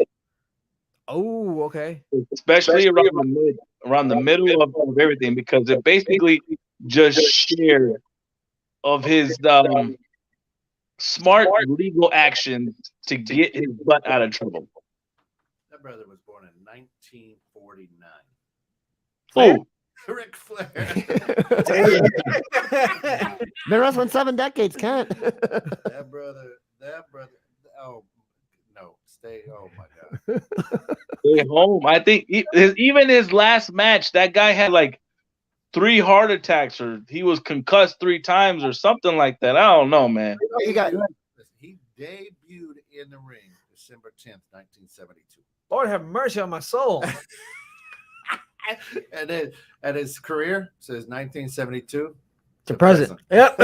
Oh, okay. Especially around the middle of everything, because it basically just shared of his smart legal actions to get his butt out of trouble. That brother was born in 1949. Oh, Ric Flair. Been wrestling 7 decades, Kent. that brother. Oh no, stay. Oh my God. stay home. I think even his last match, that guy had like 3 heart attacks, or he was concussed 3 times, or something like that. I don't know, man. You got He debuted in the ring December 10th, 1972. Lord have mercy on my soul. And then at his career says 1972 to present. Yep.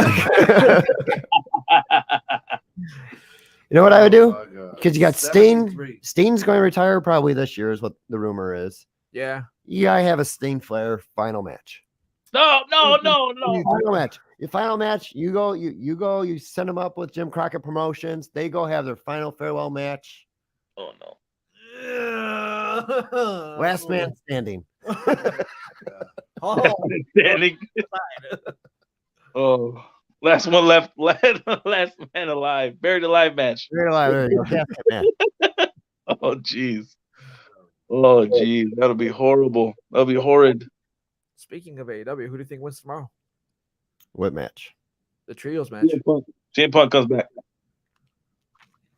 You know what I would do? Oh, God. Because you got Sting. 73. Sting's going to retire probably this year, is what the rumor is. Yeah. You gotta have a Sting Flair final match. No. Final match. Your final match. You go. You send them up with Jim Crockett Promotions. They go have their final farewell match. Oh no. Last man standing. Oh, Standing. Oh, last one left. Last man alive. Buried alive match. Very alive. There you go. Casket match. Oh jeez. Oh jeez. That'll be horrible. That'll be horrid. speaking of AEW, who do you think wins tomorrow? What match? The trios match. CM Punk comes back.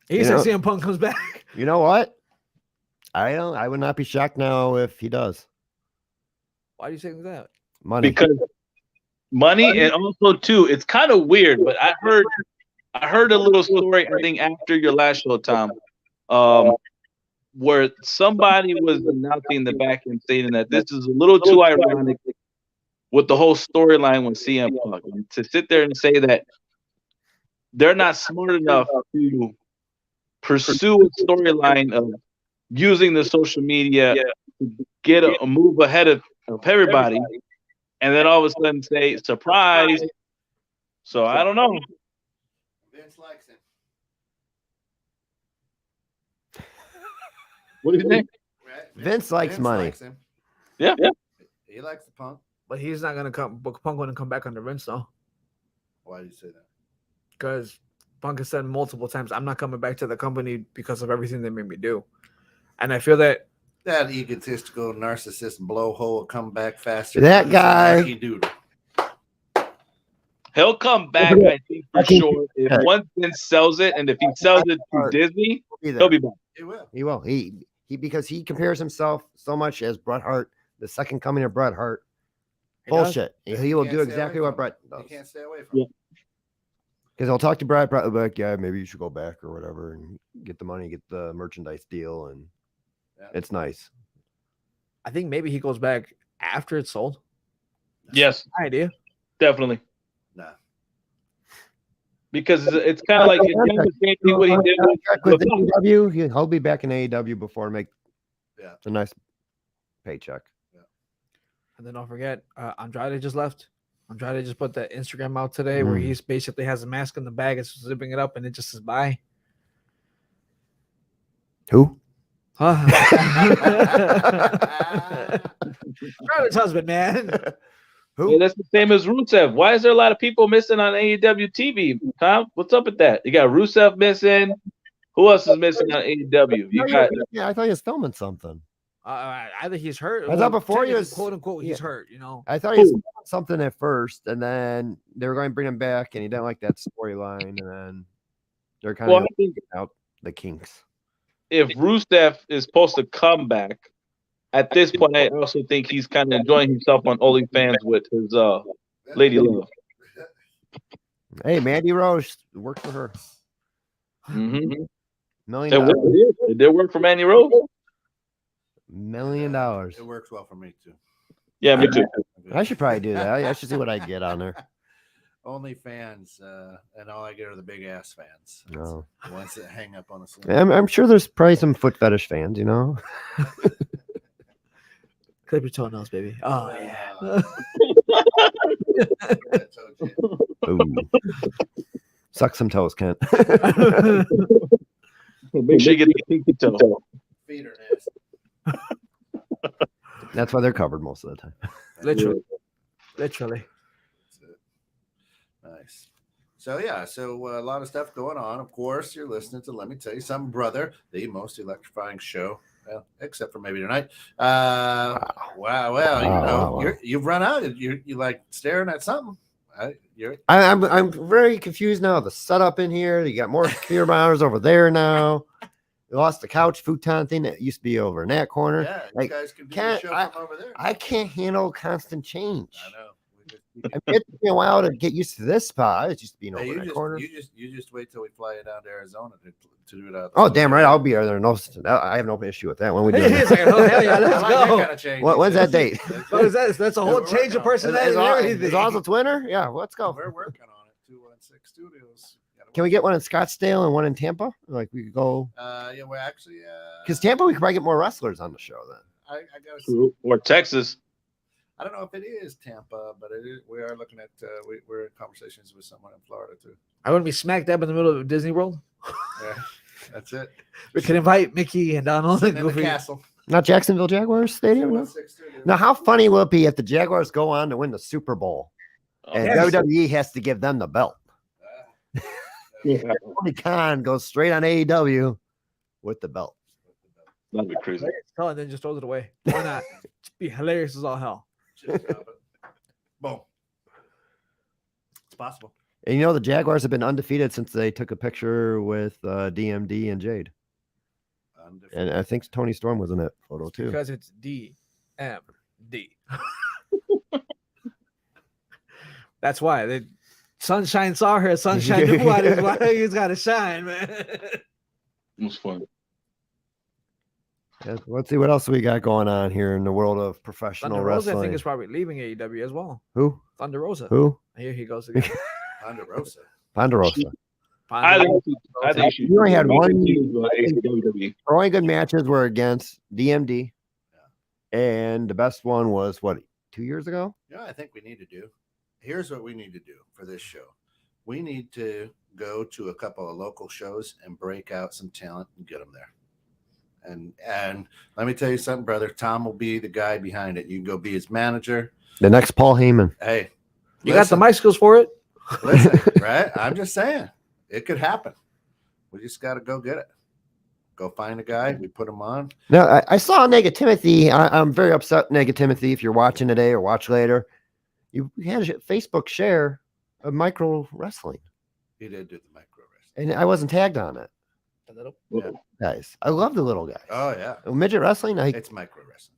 He said CM Punk comes back. You know what? I would not be shocked now if he does. Why do you say that? Money. Because money, and also too, it's kind of weird, but I heard a little story, I think after your last show, Tom, where somebody was announcing in the back end stating that this is a little too ironic with the whole storyline with CM Punk. And to sit there and say that they're not smart enough to pursue a storyline of using the social media to get a move ahead of everybody, and then all of a sudden say, surprise. So I don't know. Vince likes him. What do you think? Right? Vince likes money. Likes him. Yeah. He likes the Punk. But he's not gonna come. But Punk wouldn't come back under Vince though, Why do you say that? because Punk has said multiple times, "I'm not coming back to the company because of everything they made me do," and I feel that That egotistical narcissist blowhole come back faster. That than guy- Snarky Doodle. He'll come back, I think, for sure. If once Vince sells it, and if he sells it to Disney, he'll be back. He will. He will. He because he compares himself so much as Bret Hart, the second coming of Bret Hart. He does. Bullshit. He He will can't do stay away exactly from what it. Brett You does. can't stay away from Yeah. it. Because he'll talk to Brett will be like, yeah, maybe you should go back or whatever and get the money, get the merchandise deal, and Yeah. it's nice. I think maybe he goes back after it's sold. Yes, Idea. definitely. Nah. Because it's kind of like he's doing the same thing what he did With with AEW, he'll be back in AEW before make Yeah. a nice paycheck. And then don't forget, Andrade just left. Andrade just put that Instagram out today where he's basically has a mask in the bag and zipping it up and it just says bye. Who? Andrade's husband, man. Who? Yeah, that's the same as Rusev. Why is there a lot of people missing on AEW TV? Tom, what's up with that? You got Rusev missing. Who else is missing on AEW? You got Yeah, I thought he was filming something. Either he's hurt. I thought before he technically, was- quote unquote he's yeah. hurt. You know. I thought he was filming something at first, and then they were going to bring him back, and he didn't like that storyline, and then they're kind well, of I think out the kinks. if Rusev is supposed to come back, at this point, I also think he's kind of enjoying himself on OnlyFans with his lady love. Hey, Mandy Rose worked for her. Mm-hmm. $1 million. It did work for Manny Rose. $1 million. It works well for me too. Yeah, me too. I should probably do that. I should see what I get on there. Only fans, and all I get are the big ass fans. No. The ones that hang up on the ceiling. I'm sure there's probably some foot fetish fans, you know. Clip your toenails, baby. Oh yeah. Ooh. Suck some toes, Kent. Make sure you get the pinky toe. Feet are nasty. That's why they're covered most of the time. Literally. Literally. That's it. Nice. So yeah, a lot of stuff going on. Of course, you're listening to Let Me Tell You Something, Brother, the most electrifying show, well, except for maybe tonight. Wow. Well, Wow. You've run out. You like staring at something. I'm very confused now. The setup in here. You got more computer monitors over there now. You lost the couch futon thing that used to be over in that corner. Yeah, you Like, guys can do the can't- show from over there. I can't handle constant change. I know. It took me a while to get used to this spot. It's just being over Hey, in that corner. you just wait till we fly you down to Arizona to do it out. Oh, damn right. I'll be there. I have no issue with that. When we do He's like, oh hell yeah, I let's like that go. kind of change. When's that date? What is that? That's a whole We're change working of on it. personality and everything. Is Oz a winner? Yeah, let's go. We're working on it. 216 Studios. Can we get one in Scottsdale and one in Tampa? Like we could go Yeah, we're actually. because Tampa, we could probably get more wrestlers on the show then. I gotta see. Or Texas. I don't know if it is Tampa, but it is, we are looking at. We're in conversations with someone in Florida too. I wouldn't be smack dab in the middle of Disney World. Yeah, that's it. We could invite Mickey and Donald and Sitting in the Goofy. castle. Not Jacksonville Jaguars Stadium. No? 216 Studios. Now, how funny will it be if the Jaguars go on to win the Super Bowl and yes. WWE has to give them the belt? Yeah. Tony Khan goes straight on AEW with the belt. That'd be crazy. Tell and then just throws it away. Why not? It'd be hilarious as all hell. Just drop it. Boom. It's possible. And you know the Jaguars have been undefeated since they took a picture with DMD and Jade. And I think Tony Storm was in that photo too. Because it's DMD. That's why. The Sunshine saw her. Sunshine knew why he's got to shine, man. It was fun. Yeah, let's see what else we got going on here in the world of professional Thunder Rosa, wrestling. I think, is probably leaving AEW as well. Who? Thunder Rosa. Who? Here he goes again. Ponderosa. Ponderosa. I think You only had one. WWE. Our only good matches were against DMD, and the best one was what 2 years ago. Yeah, I think we need to do. Here's what we need to do for this show. We need to go to a couple of local shows and break out some talent and get them there. And let me tell you something, brother. Tom will be the guy behind it. You can go be his manager. The next Paul Heyman. Hey, You got the mic skills for it? listen, right? I'm just saying it could happen. We just got to go get it. Go find a guy. We put him on. Now I saw Negatimothy. I'm very upset, Negatimothy. If you're watching today or watch later, you had a Facebook share of micro wrestling, He did do the micro wrestling. and I wasn't tagged on it. A little. Yeah. Guys, I love the little guys. Oh yeah, Midget wrestling. it's micro wrestling.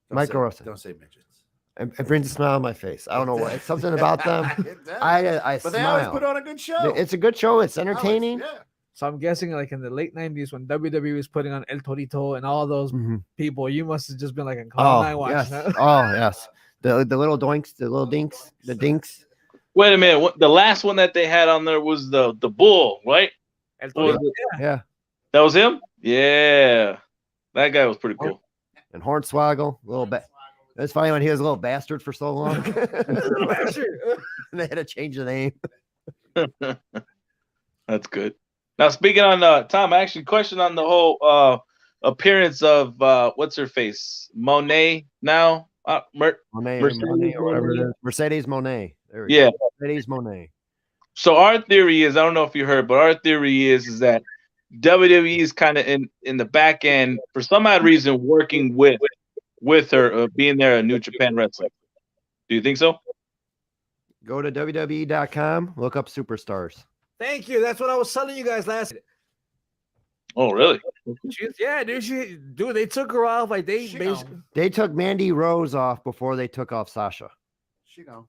Micro wrestling. Don't say midgets. It brings a smile on my face. I don't know what. It's something about them. It does. I But they always smile. put on a good show. It's a good show. It's Always, entertaining. yeah. So I'm guessing like in the late 90s when WWE was putting on El Torito and all those Mhm. people, you must have just been like in cloud nine watching yes. that. Oh, yes. The little doinks, the little dinks, the dinks. Wait a minute. The last one that they had on there was the bull, right? El Was Torito, it- Yeah. That was him. Yeah, that guy was pretty cool. And Hornswoggle, little bit. It's funny when he was a little bastard for so long. They had to change the name. That's good. Now speaking on Tom, actually, question on the whole appearance of what's her face, Monet now, Monet, or whatever it is. Mercedes Monet. There we yeah. go. Mercedes Monet. So our theory is, I don't know if you heard, but our theory is that WWE is kind of in the back end for some odd reason working with her being there at New Japan Wrestling. Do you think so? Go to WWE.com, look up superstars. Thank you. That's what I was telling you guys last. Oh, really? Yeah, dude, they took her off. Like they She basically. gone. They took Mandy Rose off before they took off Sasha. She gone.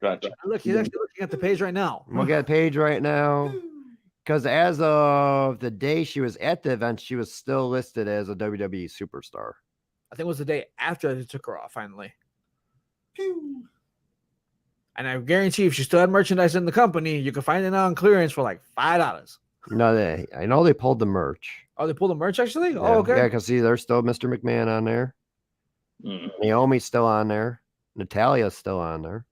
Gotcha. Look, he's actually looking at the page right now. Look at the page right now. Because as of the day she was at the event, she was still listed as a WWE superstar. I think it was the day after they took her off finally. Pew. And I guarantee if she still had merchandise in the company, you could find it on clearance for like $5. No, I know they pulled the merch. Oh, they pulled the merch actually? Yeah, Oh, okay. Yeah, because see, there's still Mr. McMahon on there. Mm. Naomi's still on there. Natalia's still on there.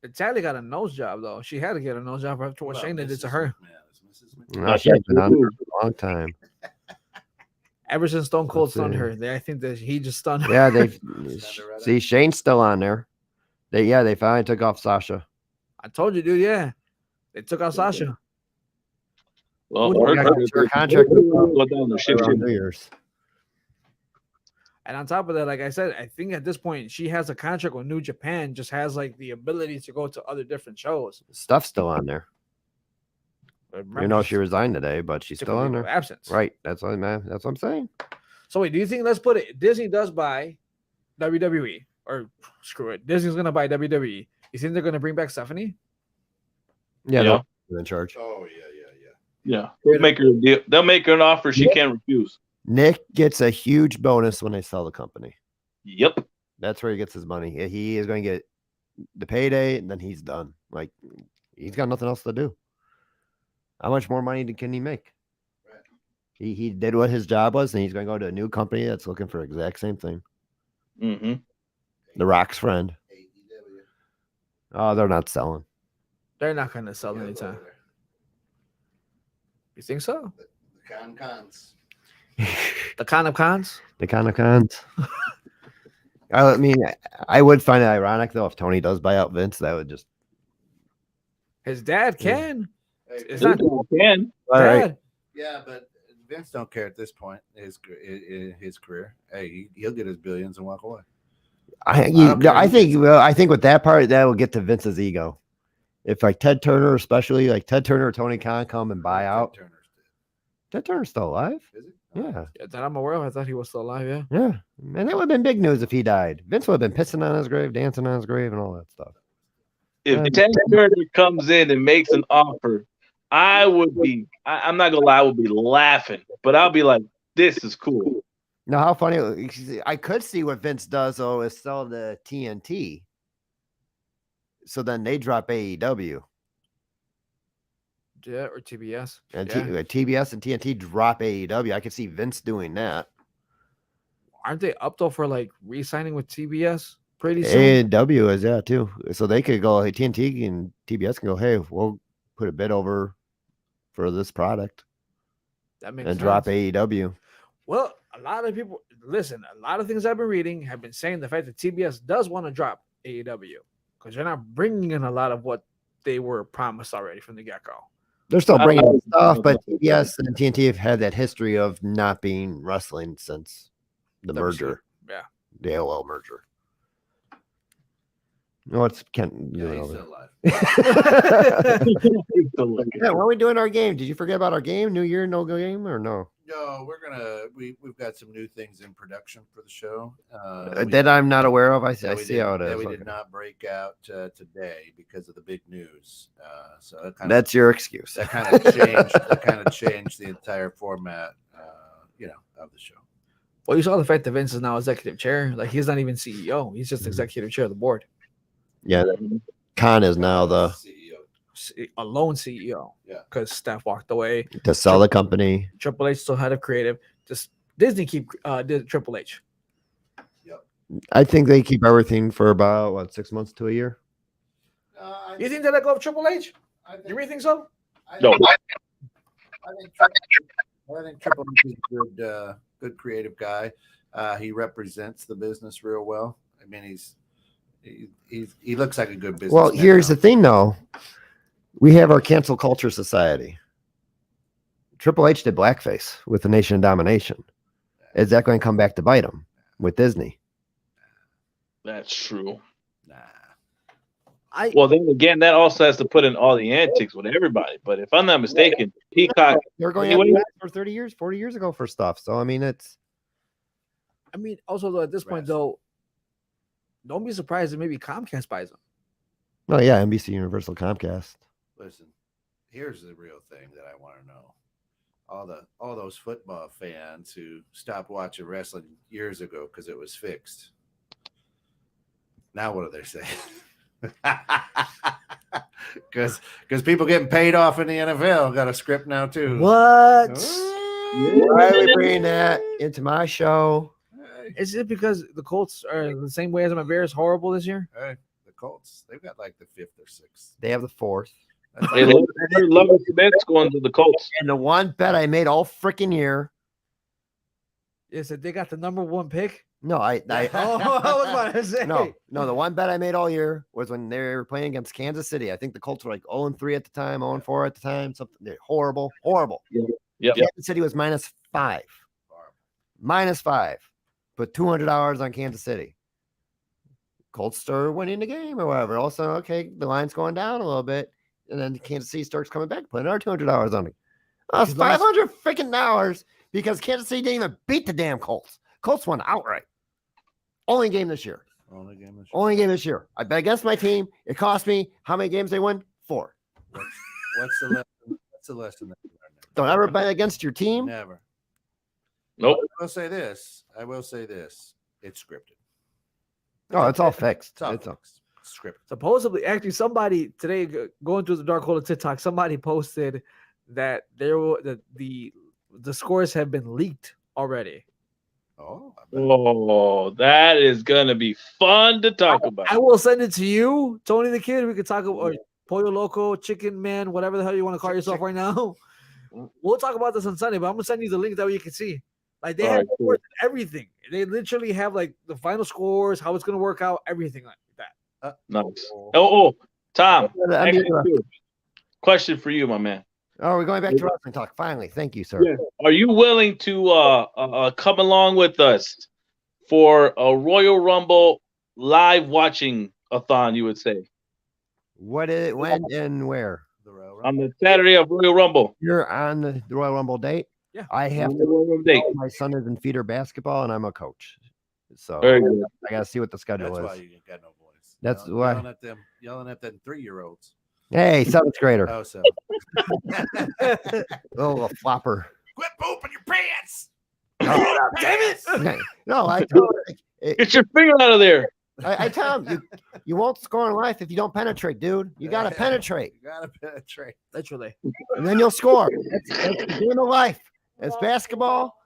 Natalia got a nose job though. She had to get a nose job after what Shayna did to her. No, she's been on there for a long time. Ever since Stone Cold Let's stunned see. her, I think that he just stunned her. Yeah, they right see Shane's still on there. They finally took off Sasha. I told you, dude. Yeah, they took out Sasha. Well, Who- Her contract go down the ship. around New Year's. And on top of that, like I said, I think at this point she has a contract with New Japan, just has like the ability to go to other different shows. Stuff's still on there. But You know she resigned today, but she's took still a on leave of there. absence. Right. That's what I'm saying. So wait, do you think, let's put it, Disney does buy WWE, or screw it, Disney's gonna buy WWE. You think they're gonna bring back Stephanie? Yeah, Yeah. they're in charge. Oh yeah. Yeah, they'll make her a deal. They'll make her an offer she can't refuse. Nick gets a huge bonus when they sell the company. Yep. That's where he gets his money. He is going to get the payday, and then he's done. Like, he's got nothing else to do. How much more money can he make? Right. He did what his job was, and he's going to go to a new company that's looking for the exact same thing. Mm-hmm. The Rock's friend. AEW. Oh, they're not selling. They're not gonna sell Yeah, anytime. over there. You think so? The cons. The con of cons? The kind of cons. I mean, I would find it ironic though if Tony does buy out Vince. That would just His dad can. Hey, It's not Can. all right. dad. yeah, but Vince don't care at this point. His career. Hey, he'll get his billions and walk away. I don't care. think with that part that will get to Vince's ego. If like Ted Turner, especially like Ted Turner or Tony Khan come and buy out, Ted Turner's still alive. Is it? Yeah, Yeah, that I'm aware of. I thought he was still alive. Yeah. yeah. Man, that would have been big news if he died. Vince would have been pissing on his grave, dancing on his grave, and all that stuff. If Ted Turner comes in and makes an offer, I would be. I'm not gonna lie. I would be laughing, but I'll be like, "This is cool." Now, how funny! I could see what Vince does though is sell the TNT. So then they drop AEW. Yeah, or TBS. And Yeah. TBS and TNT drop AEW. I could see Vince doing that. Aren't they up though for like re-signing with TBS pretty soon? AEW is that too. So they could go, hey, TNT and TBS can go, hey, we'll put a bid over for this product That makes and sense. drop AEW. Well, a lot of people listen. A lot of things I've been reading have been saying the fact that TBS does want to drop AEW because they're not bringing in a lot of what they were promised already from the get-go. They're still bringing in stuff, I- but TBS and TNT have had that history of not being wrestling since the That was merger, Yeah. the AOL merger. No, it's Kent. Yeah, he's over still alive. Yeah, when are we doing our game? Did you forget about our game? New Year, no game, or no? Yo, we've got some new things in production for the show. That I'm not aware of. I that see how it is. we did not break out today because of the big news. So That's your excuse. That kind of changed. That kind of changed the entire format, of the show. Well, you saw the fact that Vince is now executive chair. Like he's not even CEO. He's just executive chair of the board. Yeah, Khan is now the CEO. Alone CEO. Yeah. Because Steph walked away. to sell the company. Triple H still had a creative. Just Disney did Triple H. Yep. I think they keep everything for about 6 months to a year. You think they let go of Triple H? You really think so? No. I think Triple H is a good creative guy. He represents the business real well. I mean, he looks like a good business. Well, here's the thing, though. We have our cancel culture society. Triple H did blackface with the Nation of Domination. Is that going to come back to bite him with Disney? That's true. Nah. Well, then again, that also has to put in all the antics with everybody. But if I'm not mistaken, Peacock. They're going Anyway. for 30 years, 40 years ago for stuff. So, I mean, it's. I mean, also though, at this point though, don't be surprised if maybe Comcast buys them. Oh, yeah, NBC, Universal, Comcast. Listen, here's the real thing that I want to know. All those football fans who stopped watching wrestling years ago because it was fixed. Now what do they say? Because people getting paid off in the NFL got a script now too. What? Why are we bringing that into my show? Is it because the Colts are the same way as my Bears horrible this year? Hey, the Colts, they've got like the 5th or 6th. They have the 4th. Hey, love Smith's going to the Colts. And the one bet I made all freaking year. Is that they got the #1 pick? No, I Oh, I was about to say. no, the one bet I made all year was when they were playing against Kansas City. I think the Colts were like 0-3 at the time, 0-4 at the time. Something horrible. Yeah. Kansas City was -5. -5. Put $200 on Kansas City. Colts start winning the game or whatever. All of a sudden, okay, the line's going down a little bit. And then Kansas City starts coming back, putting another $200 on it. It's $500 freaking dollars because Kansas City didn't even beat the damn Colts. Colts won outright. Only game this year. Only game this year. I bet against my team. It cost me how many games they won? 4. What's the lesson? What's the lesson that you learned there? Don't ever bet against your team. Never. Nope. I will say this. It's scripted. Oh, it's all fixed. It's all scripted. Supposedly, actually, somebody today going through the dark hole of TikTok, somebody posted that the scores have been leaked already. Oh, that is gonna be fun to talk about. I will send it to you, Tony the Kid. We can talk about Pollo Loco, Chicken Man, whatever the hell you want to call yourself right now. We'll talk about this on Sunday, but I'm gonna send you the link that way you can see. Like they have everything. They literally have like the final scores, how it's gonna work out, everything like that. Nice. Tom. Question for you, my man. Oh, we're going back to wrestling talk. Finally, thank you, sir. Yeah. Are you willing to come along with us for a Royal Rumble live watching a thon? You would say. When and where? On the Saturday of Royal Rumble. You're on the Royal Rumble date. Yeah, I have to. Date. My son is in feeder basketball, and I'm a coach, so Very good. I gotta see what the schedule That's is. why you got no voice. That's why Yelling at them 3-year-olds. Hey, 7th grader. Oh, so. Oh, a flopper. Quit pooping your pants. Oh, damn it! No, I told him, Get your finger out of there. I tell him you won't score in life if you don't penetrate, dude. You gotta penetrate. You gotta penetrate. Literally. And then you'll score. That's the game of life. It's basketball.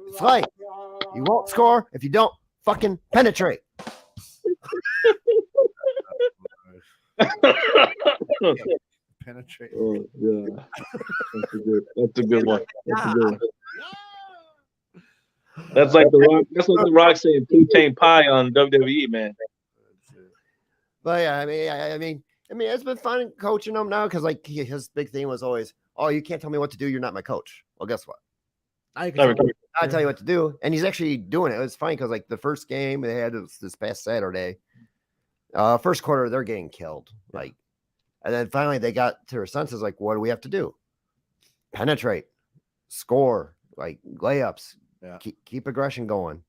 It's life. You won't score if you don't fucking penetrate. Penetrate. Oh, yeah. That's a good one. That's a good one. That's like the Rock. That's what the Rock saying. Two-chain pie on WWE, man. But yeah, I mean, it's been fun coaching him now because like his big thing was always, "Oh, you can't tell me what to do. You're not my coach." Well, guess what? I tell you what to do, and he's actually doing it. It was funny because like the first game they had was this past Saturday. First quarter, they're getting killed. Like, and then finally they got to their senses. Like, what do we have to do? Penetrate, score. like layups. Yeah. Keep aggression going.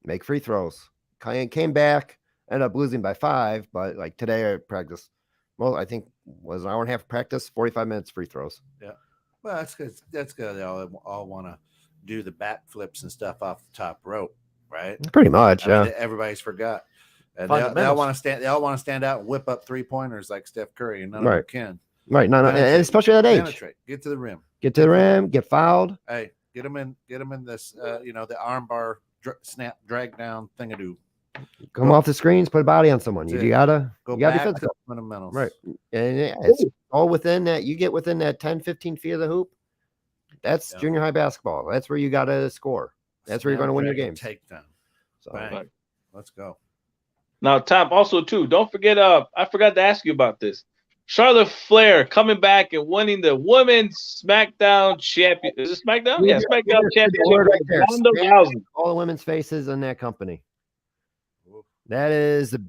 Make free throws. Came back, ended up losing by 5, but like today I practiced. Well, I think was an hour and a half of practice, 45 minutes free throws. Yeah. Well, that's good. That's good. They all want to do the back flips and stuff off the top rope, right? Pretty much, I yeah. mean, everybody's forgot. And they all want to stand. They all want to stand out and whip up 3-pointers like Steph Curry, and none of them can. Right. No, and especially at that age. Penetrate. Get to the rim. Get to the rim. Get fouled. Hey, get them in this. The arm bar snap drag down thingadoo. Come off the screens. Put a body on someone. You gotta be physical. To fundamentals. Right. And it's all within that. You get within that 10, 15 feet of the hoop. That's junior high basketball. That's where you gotta score. That's where you're going to win your games. Takedown. So let's go. Now, Tom, also too, don't forget. I forgot to ask you about this. Charlotte Flair coming back and winning the Women's SmackDown Champion. Is it SmackDown? Yeah, SmackDown Championship. Right, all the women's faces in that company. That is it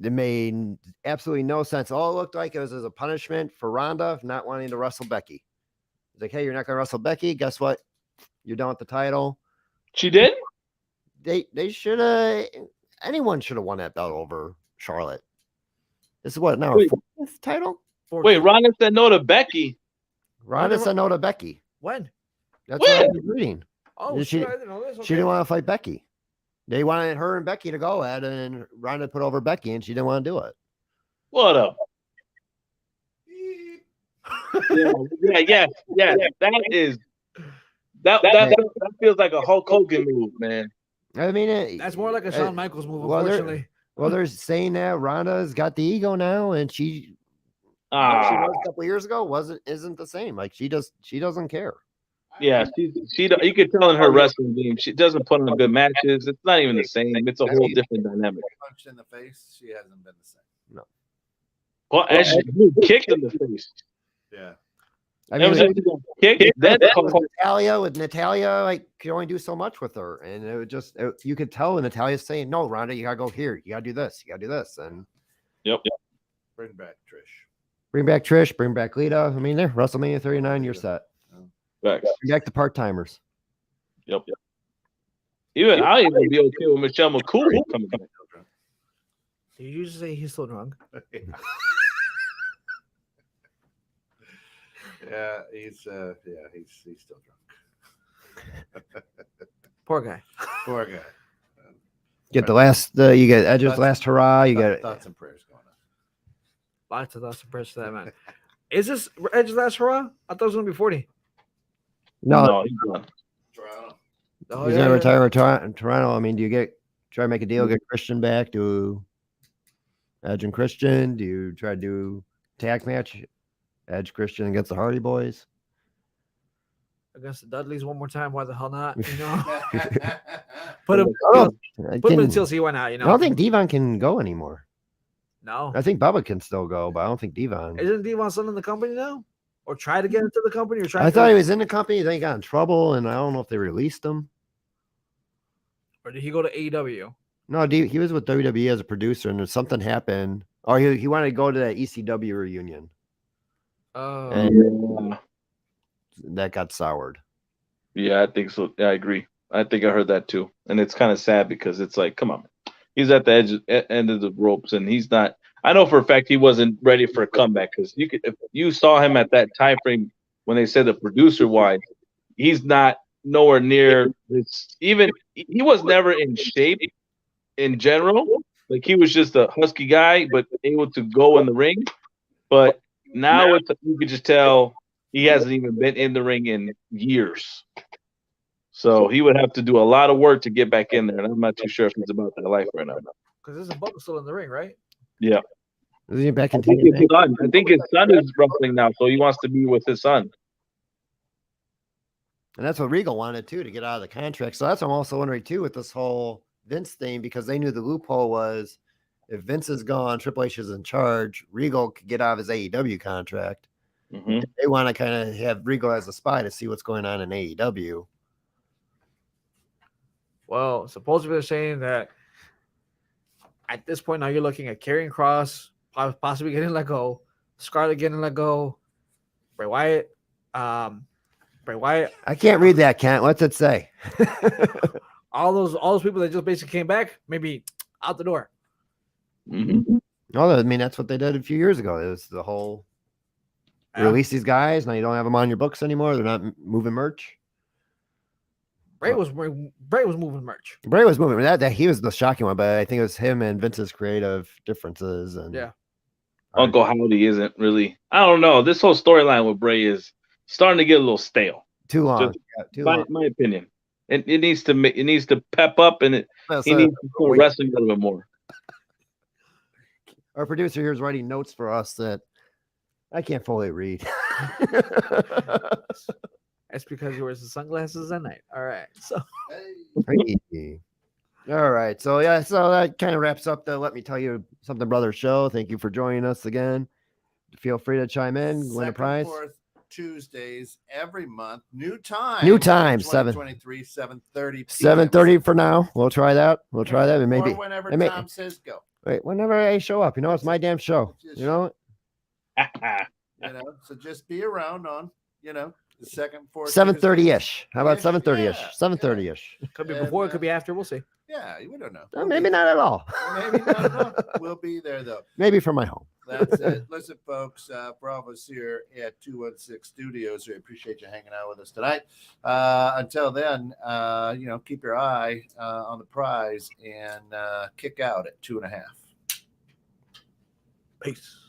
made absolutely no sense. All it looked like it was as a punishment for Ronda not wanting to wrestle Becky. It's like, hey, you're not going to wrestle Becky. Guess what? You're done with the title. She did? They should have. Anyone should have won that belt over Charlotte. This is what now? Her 4th title? Wait, Ronda said no to Becky. Ronda said no to Becky. When? That's what I was reading. Oh, she didn't know this. Okay. She didn't want to fight Becky. They wanted her and Becky to go at it, and Ronda put over Becky, and she didn't want to do it. What up? Yeah. That feels like a Hulk Hogan move, man. I mean, that's more like a Shawn Michaels move, unfortunately. They're saying that Ronda's got the ego now, and she was a couple of years ago isn't the same. Like she doesn't care. Yeah, she you could tell in her wrestling game, she doesn't put on good matches. It's not even the same. It's a whole different dynamic. Punched in the face, she hasn't been the same. No. Well, as she kicked in the face. Yeah. I mean, Natalia, like could only do so much with her, and it would just you could tell when Natalia's saying, "No, Ronda, you gotta go here. You gotta do this. You gotta do this." And bring back Trish. Bring back Lita. I mean, they're WrestleMania 39. You're set. Bring back the part timers. Yep. Even I'll even be okay with Michelle McCool coming back. Did you just say he's still drunk? Yeah, he's still drunk. Poor guy. Get the last. You get Edge's last hurrah. You get thoughts and prayers going on. Lots of thoughts and prayers for that man. Is this Edge's last hurrah? I thought it was gonna be 40. No, he's done. Toronto. He's gonna retire in Toronto. I mean, do you try to make a deal, get Christian back? Do Edge and Christian? Do you try to do tag match? Edge Christian against the Hardy Boys. Against the Dudleys one more time. Why the hell not? You know, put him in until he went out. You know, I don't think Devon can go anymore. No, I think Bubba can still go, but I don't think Devon. Isn't Devon still in the company now, or try to get into the company? Or try? I thought he was in the company. Then he got in trouble, and I don't know if they released him. Or did he go to AEW? No, he was with WWE as a producer, and something happened. Or he wanted to go to that ECW reunion. Oh, and that got soured. Yeah, I think so. Yeah, I agree. I think I heard that too. And it's kind of sad because it's like, come on, he's at the end of the ropes, and he's not. I know for a fact he wasn't ready for a comeback because if you saw him at that time frame when they said the producer wise, he's not nowhere near this. Even he was never in shape in general. Like he was just a husky guy, but able to go in the ring. But now you could just tell he hasn't even been in the ring in years. So he would have to do a lot of work to get back in there, and I'm not too sure if he's about that life right now. Because there's a Bubba still in the ring, right? Yeah. Is he back in I think his son is wrestling now, so he wants to be with his son. And that's what Regal wanted too, to get out of the contract. So that's what I'm also wondering too with this whole Vince thing, because they knew the loophole was if Vince is gone, Triple H is in charge, Regal could get out of his AEW contract. Mm-hmm. They want to kind of have Regal as a spy to see what's going on in AEW. Well, supposedly they're saying that at this point now you're looking at Karrion Kross possibly getting let go, Scarlett getting let go, Bray Wyatt, Bray Wyatt. I can't read that, Kent. What's it say? All those people that just basically came back, maybe out the door. Mhm. Oh, I mean, that's what they did a few years ago. It was the whole release these guys. Now you don't have them on your books anymore. They're not moving merch. Bray was moving merch. Bray was moving. That he was the shocking one, but I think it was him and Vince's creative differences. And Yeah. Uncle Howdy isn't really. I don't know. This whole storyline with Bray is starting to get a little stale. too long. Just Yeah, too long. my opinion. It needs to pep up, and he needs to start wrestling a little bit more. Our producer here is writing notes for us that I can't fully read. That's because he wears the sunglasses at night. All right. So All right. So yeah, so that kind of wraps up the Let Me Tell You Something Brother show. Thank you for joining us again. Feel free to chime in, win a prize. Fourth Tuesdays every month. New time. 2023, 7:30. 7:30 for now. We'll try that. We'll try that. And maybe or whenever Tom says go. wait, whenever I show up, it's my damn show. You know? So just be around on, the second, fourth. 7:30-ish. How about Ish? 7:30-ish? Yeah, 7:30-ish. could be before, it could be after. We'll see. Yeah, we don't know. Maybe not at all. Maybe not at all. We'll be there though. Maybe from my home. That's it. Listen, folks, Brotha's here at 216 Studios. We appreciate you hanging out with us tonight. Until then, keep your eye on the prize and kick out at 2.5. Peace.